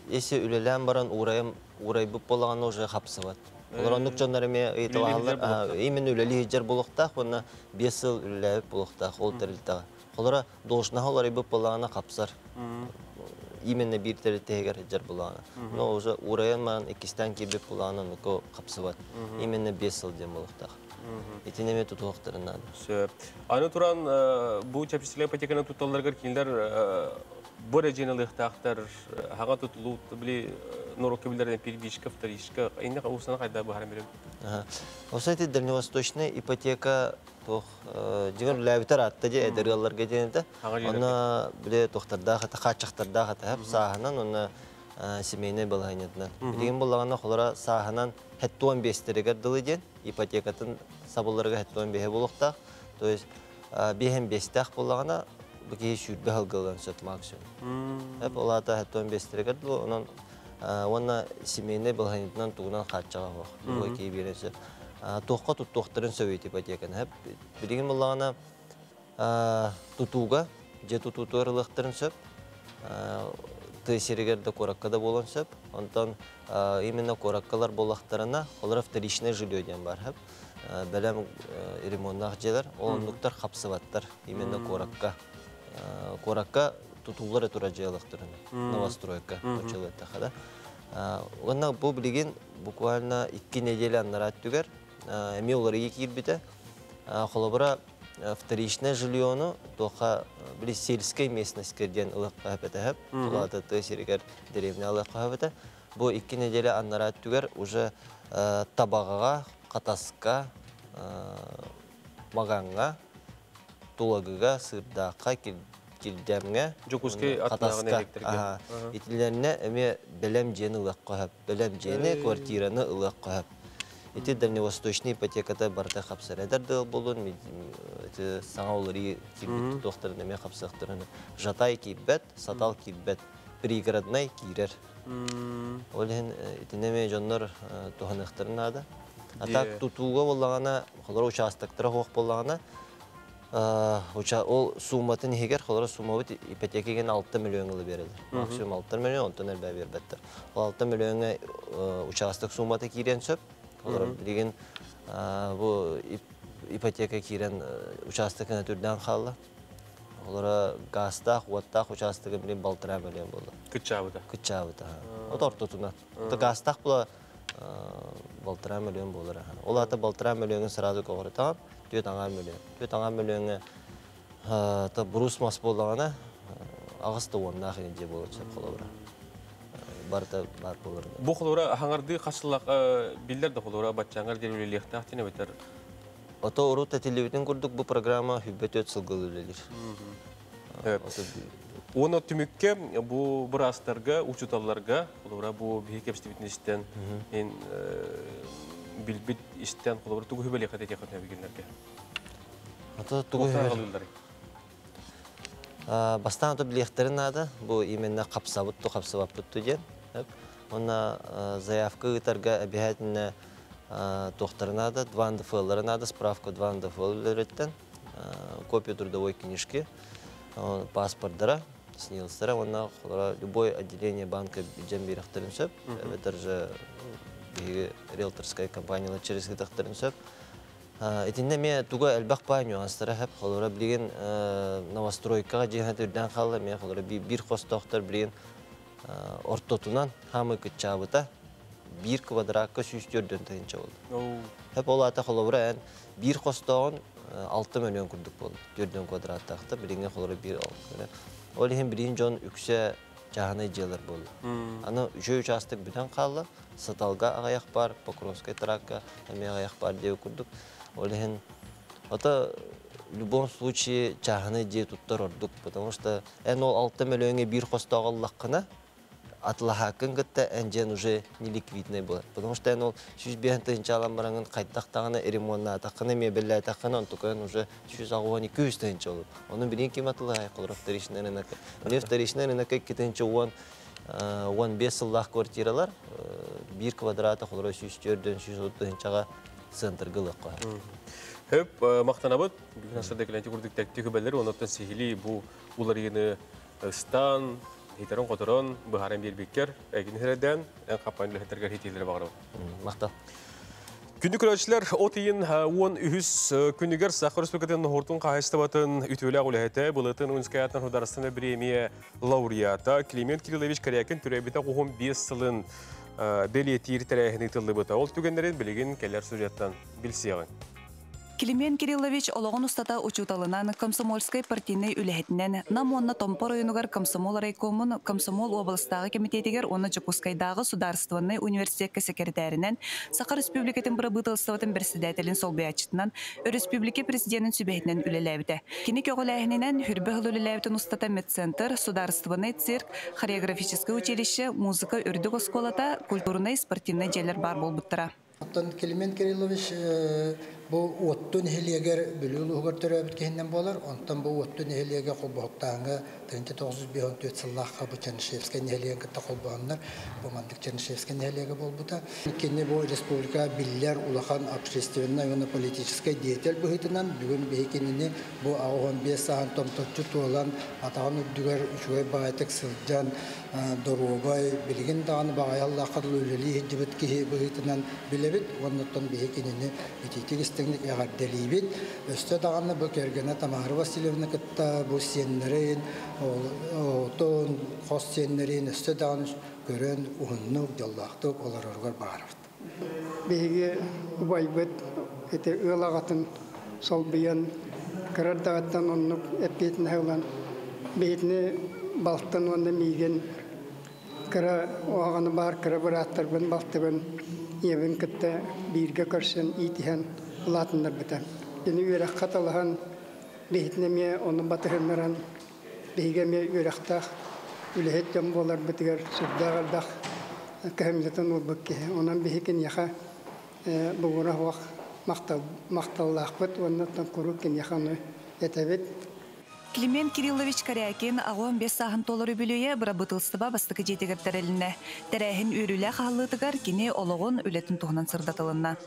Если үлелем баран урайбып болаган уже хапсыбат. Олар жондарыме ыйтылалар, именно үлели хиджер болукта, оны 5 жыл үлелеп болукта, ол терилтага. Олар должна оларыбып болагана хапсар. Именно бир терилтегер хиджер болагана. Но уже урайын маран 2-тен кирбеп болагана нуко хапсыбат. Именно 5 жыл ден болукта. Итинеме тутуктарын надо. Все. Аны туран бу чапчылык ипотеканы туталларга киндер боре женелыктактар хага тутулу били норокебилерден перебишка вторичка инде усана кайда бахар берем. Осайты дальневосточная ипотека тох дигер лавитар атты же эдергаларга денде. Аны биле тохтарда хата качактарда хата хеп саханан аны семейный балганетна. Деген болгана холора саханан хеттуан бестерегер дылы ден ипотекатын сабылларга хеттуан бехе болукта. То есть бехем бестах болгана бики шүрбе халгылган сөт максимум. Хеп олата хеттуан бестерегер дылы онан онна семейный балганетнан тугунан качага бок. Бу ки бересе. Тохка туттохтарын сөйт ипотеканы хеп билген болгана тутуга же тутуторлыктарын сөп тесерегерде кораккада болон сөп, онтан именно кораккалар болақтарына олар вторичное жилье ден бар. Бәлем ремонтнақ желер, олындықтар қапсываттар именно коракка. Коракка тутулары тура желықтырына, новостройка училеттақада. Онна бұл білген буквально 2 неделя аннарат түгер, әме олары екі елбіті, қолыбыра вторичное жилье тоха били сельской местностьке ден ылыкка хапетеп, улата тесиригер деревня ылыкка хапете. Бу 2 неделя аннарат түгер уже табагага, катаска, маганга, тулагыга, сырдакка, килдемге, катаска. Итилерне эме белем жени ылыкка хап, белем жени квартираны ылыкка хап. Эти дальневосточный ипотекада барда хапсарадар дыл болун, эти саңаулары кирбет тохтарын эме хапсактырын. Жатай кирбет, сатал кирбет, пригородный кирер. Олен этинеме жоннор туханықтырын ады. Атак тутууга боллагана, холор участоктора хок боллагана, ол сумматын егер холор суммабыт ипотекаген 6 миллион ылы берилер. Максимум 6 миллион, онтон элбе бербеттер. Ол 6 миллионга участок сумматы кирен сөп. Деген bu ипотека кирен участокына түрден қалды. Олара газтақ, уаттақ участогы білен 1,5 миллион болды. Күтчабыда? Күтчабыда. От ортотуна. Газтақ бұла 1,5 миллион болыр. Ол аты 1,5 миллионын сразу көғырытаған, 4 миллион. 4 миллионы бұрыс мас болағана ағысты онына қиын же болып сөп қолы бұра. Барта бар болыр. Бу холора хаңарды кашылак билдерде холора батчаңар дерелелехте актене бетер. Ото урута телевиден көрдүк бу программа хүббөтөт сылгылылыр. Оны түмүкке бу брастарга, учуталларга холора бу бихекепсти битнестен мен билбит истен холора тугу хүбеле кете кете бигенлерге. Ото тугу бастан ото билехтерин нада бу именно капсабытту капсабаппытту ден. Она заявка ытарга обязательно тохтар надо, 2 НДФЛ надо, справка 2 НДФЛ, копию трудовой книжки, паспорт, снилстера, она любое отделение банка Джамбирахтерин сөп, это же риэлторская компания через Гитахтерин сөп. Этинеме туга элбак па нюанстары хеп, холора билген новостройкага жеңе түрден калды, мен холора бир костохтор билген ортотунан хамы кытчабыта 1 квадратка сүйстөрдөн тыгынча болду. Хеп ол ата холора бир костогон 6 миллион күрдүк болду. 4 квадраттакта билген холора бир алып. Ол эми бирин жон үксө жаганы жылар болду. Аны жөө участок бүтөн калды. Саталга аяк бар, Покровская тракка, эми аяк бар деп күрдүк. Олен ата в любом случае чаханы де туттар ордук, потому что ол 6 миллионге бир хостағаллаққына атлахакын гытта энжен уже неликвидный было. Потому что ол 100 чалан бараңын қайттақтағына ремонтна атаққына мебелі атаққына, он только уже 200-200 тынча олып. Оның бірін кем атылай қолырақ вторичный рынок. Оны вторичный рынок кетенче 15 сыллақ квартиралар, 1 квадрата қолырақ 100-130 тынчаға центр гылыққа. Хөп мақтанабыт, бүгін асырдекіленті күрдік тәкті көбәлер, оныптан сихили бұл улар ені стан, хитарын қотырын, бұхаран бербеккер, әгін херден, ән қапайынлы хеттергер хетелері бағыры. Мақтал. Күнді көрәтшілер, от ең 10 күнігер Сақыр Республикатын ғортын қағайыстыбатын үтөлі ғуләйті бұлытын ұнскаятын ғударыстыны премия лауреата Климент Кириллович Корякин түрәбеті қоғым 5 сылын белетир тәрәхіні тылды бұта. Ол түгендерін білеген кәлер сюжеттан білсеғын. Климент Кириллович олоғын ұстата учуталынан Комсомольской партийный үләхетінен намуанна Томпор ойынығар Комсомол райкомын Комсомол облыстағы комитетігер оны Жокускайдағы Сударствонный университетке секретарінен Сақар Республикатын бұрабытылыстыватын бірседәтелін солбиятчытынан Республика президентін сүбәйтінен үлеләбіті. Кені көғіләхінінен хүрбіғыл үлеләбітін ұстата медцентр, Сударствонный цирк, хореографическое училище, музыка үрдік осколата, культурный спортивный жерлер бар бол бұттыра. Климент Кириллович bu ottun heliyeger bülül uğur töröbüt kehinden bolar. Ondan bu ottun heliyege kolboğuktağına 1954 sıllıqqa bu Çernişevskay'ın heliyen kıtta kolboğanlar. Bu mandık Çernişevskay'ın heliyege bol bu da. Kendi bu Respublika Biller Ulaqan Общественная и политическая деятель бұғытынан бүгін бейкенini bu 15 сағын tomtotçu tuğulan atağın üddüger üçüge bağaytık Sılcan Dorubay bilgin dağını bağayalla qadıl öleli hicibit kehi бұғытынан bilebit. Ondan beykenini ititik teknik eğer delibit. Üstü dağını bu kergene Tamar Vasilyevna kıtta bu senlerin, oton, xos senlerin üstü dağını gören uğunluk, yallaqtık olar orgar bağırırdı. Beyge ubaybet ete ığlağatın sol biyan kırar dağıttan onluk epeyetine hevlan. Beyetine balttan onda migen kıra oğanı bağır kıra bıraktır ben baltı ben evin kıtta birge karşın itihen Latınlar biten. Yeni yürek katalahan beyitneme onun batırınlaran beygeme yürekta ülehet jambolar bitiger sürdağırdak kahimzetan ol bakki. Onun behikin yaka buğurah vaq maqtallaq bit ondan kurukin yakanı yetebit. Климент Кириллович Корякин ағуан 5 сағын толыры білуе бұрабытылыстыба бастықы жетігір тәреліне. Тәрәхін үрілі қағылытығар кене олығын үлетін тұғынан сырдатылына.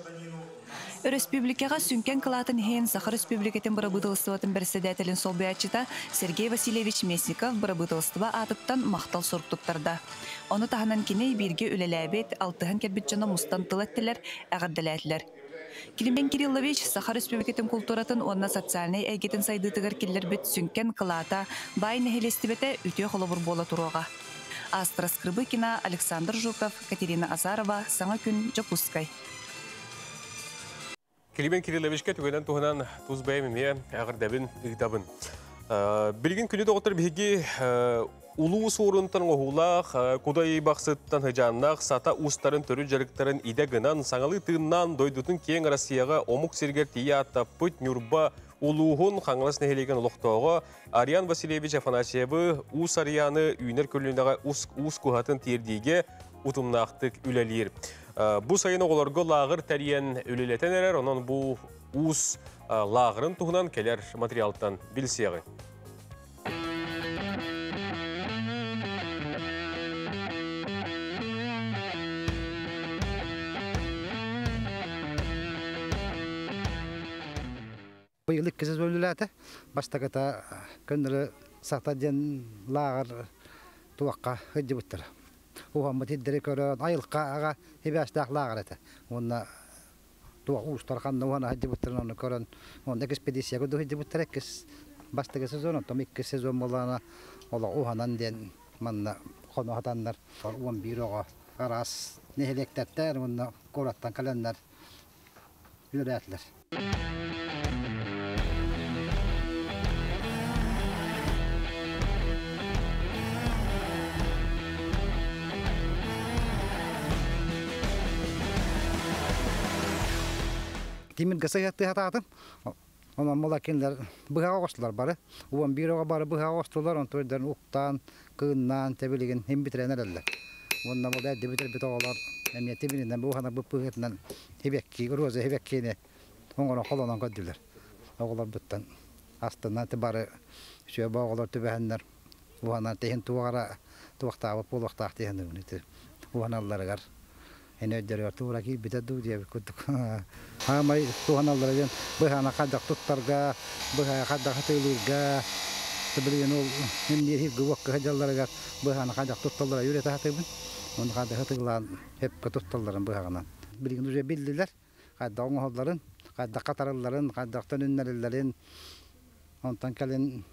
Республикаға сүнкен қылатын хейін Сақар Республикатын бұрабытылыстыбатын бірседәтелін солбиятчыта Сергей Васильевич Месников бұрабытылыстыба атыптан мақтал сұрқтықтарда. Оны тағынан кене бірге үлеләбет, алтығын кәлбет жана мұстан тылаттылар, әғірділәтілер. Климент Кириллович Сахар Республикатын культуратын онна социальный әйгетін сайдытығыр келер бет сүнкен қылата бай нәхелестібеті үте қолыбыр бола тұруға. Астра Скрыбыкина, Александр Жуков, Катерина Азарова, Саңа күн, Жокускай. Климент Кирилловичке түгенен туғынан туз бәймеме әғірдәбін ұйтабын. Білген күні доғытыр беге улуу соорунтан оғулақ, кудай бақсыттан хыжаннақ, сата устарын төрі жарықтарын идегінан, саңалы тыыннан дойдутын кең Россияға омук сергер тия аттаппыт нүрба улуғын қаңылас нәхелеген ұлықтауға Ариан Васильевич Афанасьевы ус Арианы үйнер көліндағы ус кухатын тердейге ұтымнақтық үлелер. Бұ сайын оғыларға лағыр тәриян үлелетен әрер, онын бұ ус лағырын тұғынан келер материалттан білсеғі. Быйылык кезез бөлүләте баштагата көндөрө сактаден лагыр туакка хыджыбыттыр. Ухаммат иддере көрөн айылка ага хебяштак лагыр эте. Онна туак устарганна уана хыджыбыттыр аны көрөн. Он экспедиция көдө хыджыбыттыр экес баштага сезон том 2 сезон болана ола уханан ден манна коно хатандар 11 арас нехелектеттер онна кораттан календар үйрәтләр. Тимин гасаяты хататым. Ondan molakинler bıha qoştular bari. Uwan bir oğa bari bıha qoştular, on toydan uqtan, qından tebiligen hem bitirenerler. Ondan moda debiter bit oğlar. Emniyeti birinden bu hana bu pıhıtından hebekki, roza hebekkini onlara qolanan qaddiler. Oğlar duttan astından tibari şöyle bağlar tübehenler. Bu hana tehin tuğara tuğtağı pulaqtaq tehin üniti. Bu hanalar gar. Ene öderiyor tuğra ki bite du diye kutuk. Ha may bu hanalar gen bu hana qadak tuttarga, bu hana qadak hatılırga. Tibiriyen ol hem hep guvak hajallar gar. Bu hana qadak tuttarlar yürete hatыбын. Onu qadak hatırlan hep tuttarların bu hana. Bilgin düze bildiler. Qadak oğulların, qadak qatarların, qadak tönünlerlerin ondan kalen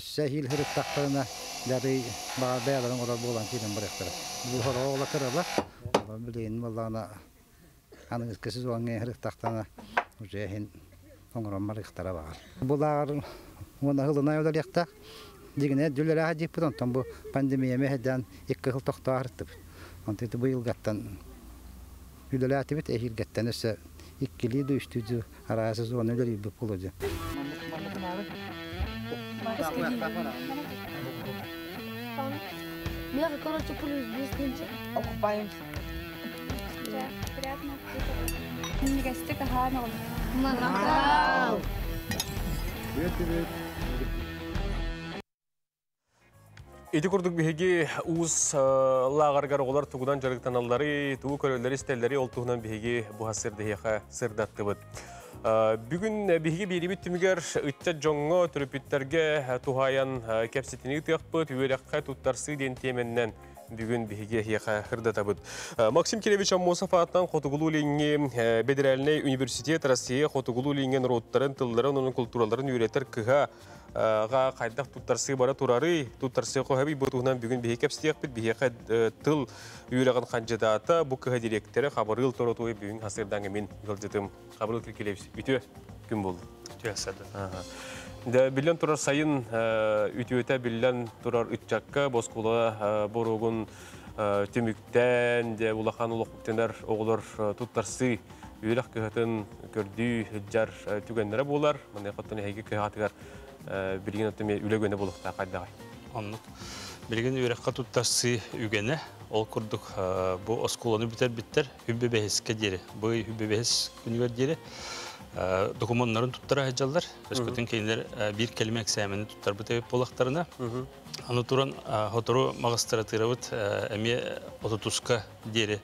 sehil hırıktaklarına dari bağdayaların orar bolan kiren bıraktır. Bu hora oğla kıraba. Bilin vallana anız kesiz olange hırıktaklarına uzehin ongram bıraktara var. Bular ona hılına yollar yakta. Digine düllere hacı pronton bu pandemiye mehden 2 yıl toqta artıp. Onte bu yıl gattan düllere atibet ehil gattan ise ikkili düştücü arasız onu öyle bir pulucu. Мега, короче, плюс 200. Окупаемся. Да, приятно. Не гостей, ага, Мангал. Привет. Эти курдук биһиги уус лагаргар олар тугудан жарыктаналлары, туу көрөллери стеллери олтугунан биһиги бу хасырдыйха сырдаттыбыт. Бүгүн биһиги бирибит түмүгер ытта жоңго төрүпүттерге тухаян кепситини тыякпыт, үйрекке туттарсы ден теменнен бүгүн биһиги хияха хырдатабыт. Максим Келевич Аммосов аттан Хотугулу линги Бедеральный университет Россия Хотугулу линген роттарын, тылларын, onun культураларын үйретер кыга га кайдак туттарсы бара турары, туттарсы кохаби бутугунан бүгүн биһи кепситиякпыт, биһиха тыл үйреген кандидаты бу кыга директоры Хабарыл Торотуй бүгүн хасырдан мен жылжытым. Хабарыл Келевич үтө күн болду. Түясады. Да билен турар сайын үтөтө билен турар үтчакка боскула боругун түмүктен де улахан улуктенер оголор туттарсы үйрек кыгатын көрдүү жар түгендере болар. Мына каттан хеге кыгатыгар билген өтөмө үлөгөнө болукта кайдагай. Аннык. Билген үйрекка туттарсы үгене ол курдук бу осколаны биттер хүббе бехиске дери. Бу хүббе бехис күнүгөр дери. Документларын туттара хаҗаллар. Өскөтен кейинлер бир келме экзамены туттар бутеп болактарына. Аны туран хотору магистратырыбыт эме отутуска дери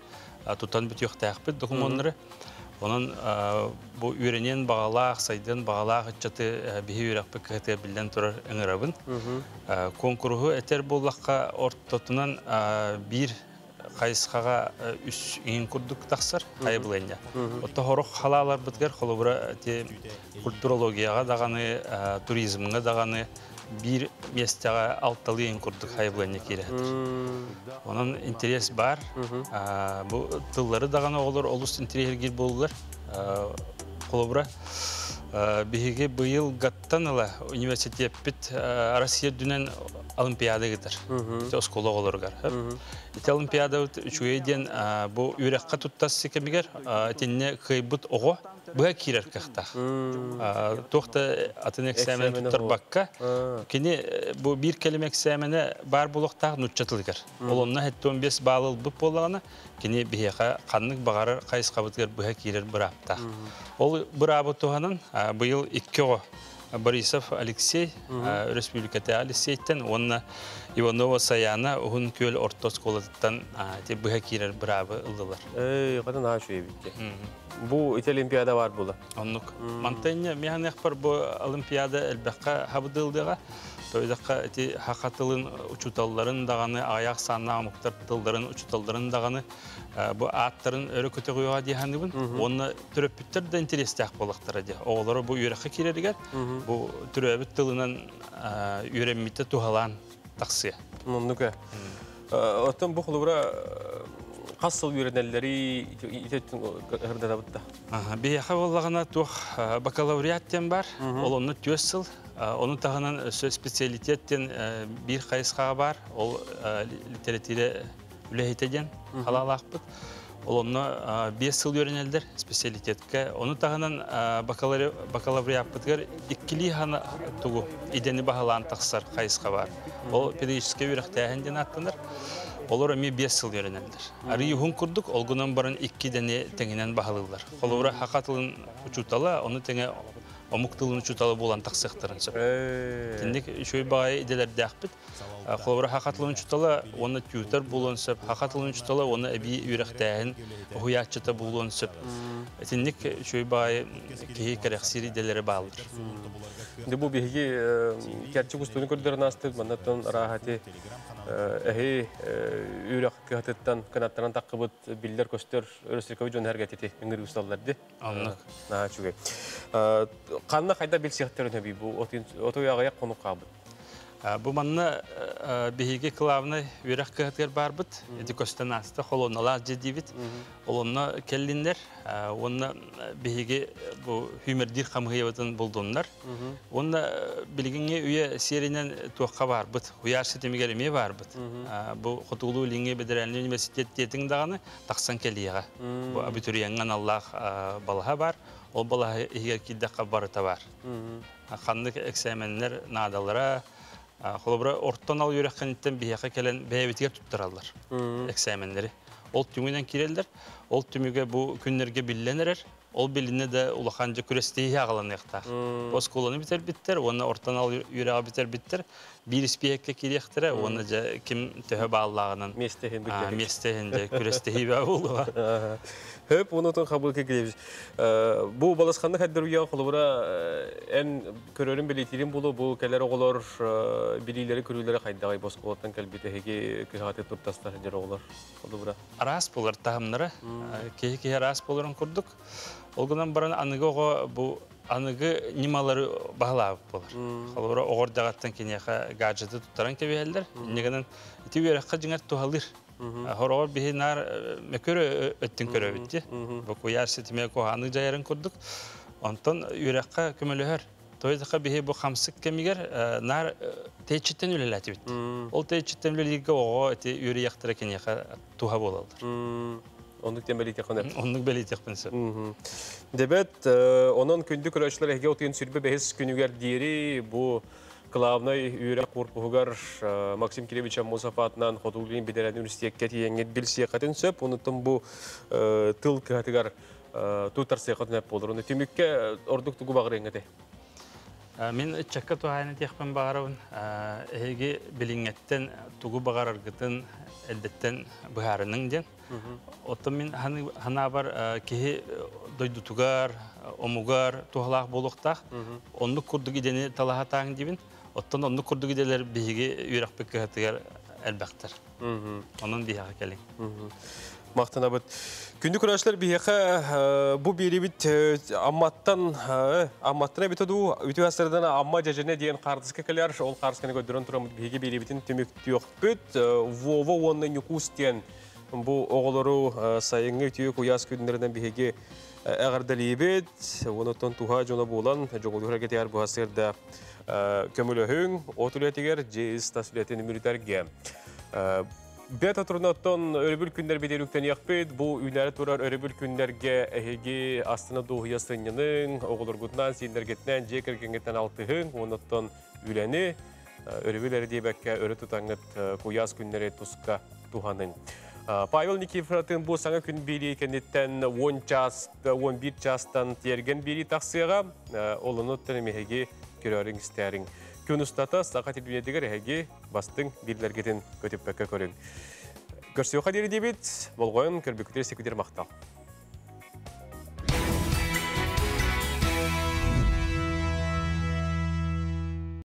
туттан бит юктакпыт документлары. Onun bu öğrenen bağlaq, saydan bağlaq çatı bihi öğrenip kete bilen turar öngörabın. Konkursu eter bollaqqa ortatunan bir qayısqağa üç in kurduk taqsar qayıbılanya. Otta horoq halalar bitger xolobra te kulturologiyaga dagаны, turizmga dagаны bir местага altalı in kurduk qayıbılanya kiredir. Onun interes var. Bu tılları dagаны olur, olus interergir bollar. Xolobra bihige bu yıl gattanala üniversitet bit Rusya dünen Olimpiada gider. İşte oskola olurlar. İşte Olimpiada üçüyden bu ürekka tutası kemiger. Tenne kaybut oğu bu kirer kahta. Tohta atın eksamen tutar bakka. Kini bu bir kelime eksamene bar bulukta nutçatılır. Olonna hette 15 bağlı bu polağına. Kini biheka kanlık bağırır kayıs kabıtlar bu kirer bırapta. Ol bırabı tuhanın bu yıl 2 oğu. Борисов Алексей, Республиката Алексейттен, онна Иванова Саяна, он көл орта школадан те быха кирер бравы ылдылар. Кадан ашу ебитте. Бу ит Олимпиада бар була. Оннук. Мантайня механек бар бу Олимпиада элбекка хабыдылдыга. Тойдакка те хакатылын учуталларын даганы аяк санына муктар тылдарын учуталларын даганы bu attарын өрө көтө коюга дегенибин. Оны төрөпүттөр да интерестак болактар ди. Оголору бу үйрөккө кирердигер. Бу төрөбүт тылынан үйрөнмөтө тухалан таксы. Мундука. Оттон бу холура касыл үйрөнелleri итеттин гырдадабытта. Би хаваллагана тух бакалавриаттен бар. Ол оны 4 жыл. Onun tağının spesialitetten bir kayıskağı var. O literatüre ülehiteden halalakpıt. Олонна 5 сыл үйренелдер специалитетке. Оны тағынан бакалавриат бұтығар иккілі ғана тұғу идені бағалан тақсар қайысқа бар. Ол педагогическе үйректәйінден аттаныр. Олар әме 5 сыл үйренелдер. Ары юхын күрдік, олғынан барын 2 дәне тәңінен бағалылар. Қолуыра хақатылын ұчутала, оны тәңе омуктылын ұчуталы болан тақсықтырын сөп. Тендек шөй бағай иделерді ақпет. Қолуыра хақатылын ұчутала, оны түйутар болуын сөп. Хақатылын ұчутала, оны әбей үйректәйін ұхуятчыта болуын сөп. Тендек шөй бағай кейі кәрәқсир иделері бағылыр. Бұл бейгі кәрчі күстуын көрдерін асты, маннаттан рахаты әхей үйрек кіғатыттан қанаттарынан таққыбыт білдер көстер өрістіркөй жон әргәтеті үңір ұсталыларды. Анық. Қанына қайда бел сияқтарын өбей, бұл отой ағаяқ қону қабыт? Бұл манна бейге қылавына үйрек кіғатыр бар бұд, еті көстен асты, қолонала жедейбіт. Олонна келліндер, оны бейге хүмердер қамғайватын болдыңдар. Оны білгенге үйе серінен туаққа бар бұд, ұяр сетемегелеме бар бұд. Бұл құтығылу линге бедірәлі университеттің дағаны тақсан келияға. Бұл абитуриянған Аллах балаға бар, ол балаға егер кеддаққа барыта бар. Қандық экзаменлер надалыра, Қолыбыра орттан ал үйреккенеттен бейеққа келен бәйбетігер тұттыралар, экзаменлері. Ол түмінен керелдер, ол түміге бұл күнлерге білленерер, ол біліне де ұлақанжы күрестейі ағылан еқтар. Ол сколаны бітер біттер, оны орттан ал үйреға бітер біттер, bir ispiyekle kiriyektere, onu da kim töhe bağlağının mestehinde kürestehi ve oğlu. Hep unutun kabul kekileymiş. Bu balaskanlık haddir uyağı kılıbıra en körörün belirtirim bulu, bu keller oğulur, bilgileri körüleri kaydağay bozkulattan kelbite heki kıhatı tuttaslar haddir oğulur kılıbıra. Aras bulur tahımları, kehiki aras bulurun kurduk. Olgunan baran anıgı oğu bu anıgı nimaları bağlayıp bulur. Kılıbıra oğur dağıttan kenyağa gadjeti tutaran kebiheller. Negenin iti üyerekka jingər tuhalır. Horor bihi nar mekörü öttün körü bitti. Bu kuyar setime kohanı jayarın kurduk. Ondan üyerekka kömülühör. Toydıqa bihi bu xamsık kemiger nar teçitten üleleti bitti. Ol teçitten üleliğe oğu iti üyere yaktıra kenyağa tuha bolaldır. Onluk belirti yakın. Onluk belirti yakın. Debet, onun kündük ölçüler ege otuyun sürbe behes günüger diyeri bu Kılavnay üyerek korpuğugar Maksim Kirevich Musafat'dan Xotuğlu'nun Bideren Üniversitesi yenget bil siyakatın söp. Onutun bu tıl kıhatıgar tutar siyakatın hep olur. Onu tümükke orduk tuğu bağır yengete. Men çakka tuhayını tekpen bağırın. Ege bilingetten tuğu bağır argıtın elbetten buharının den. Otom men hana var ki doydutugar, omugar, tuhalak boluqtaq. Onluk kurduk ideni talaha tağın dibin. Ottan onluk kurduk ideler bihigi üyrak pek kıhatıgar elbaqtar. Onun bihağı kelin. Maqtana bit. Gündük kuraşlar bihağı bu biri bit ammattana bitodu. Ütü hasırdan amma jajene diyen qardıska keler. Ol qardıskani gödürün turamut bihigi biri bitin tümüktü yok bit. Vova ondan yukus diyen bu oğulları sayıngı ütüyü kuyas küdünlerden bihigi ağırdalibet. Onutun tuha jona bolan. Joğulu hareketi yer bu hasırda kömülühün. Otuletiger ceyiz tasviletini müriterge. Bet hatırınattan örübül günler bedelükten yakbet. Bu ünleri turar örübül günlerge ehegi astına doğuya sınyanın, oğulur gutnan, sinirgetnen, cekergengetten altıhın, onuttan üleni, örübül eridiyebekke örü tutangıt kuyas günleri tuska tuhanın. Pavel Nikiforov'un bu sana gün biri kendinden 11 çastan tergen biri taksıya, olunuttan emehegi körörün isterin. Gün ustata sakat edildiği hegi bastın bildirgetin kötüpeke körün. Görsüyor kaderi debit, bolğoyun körbükleri seküder maqtal.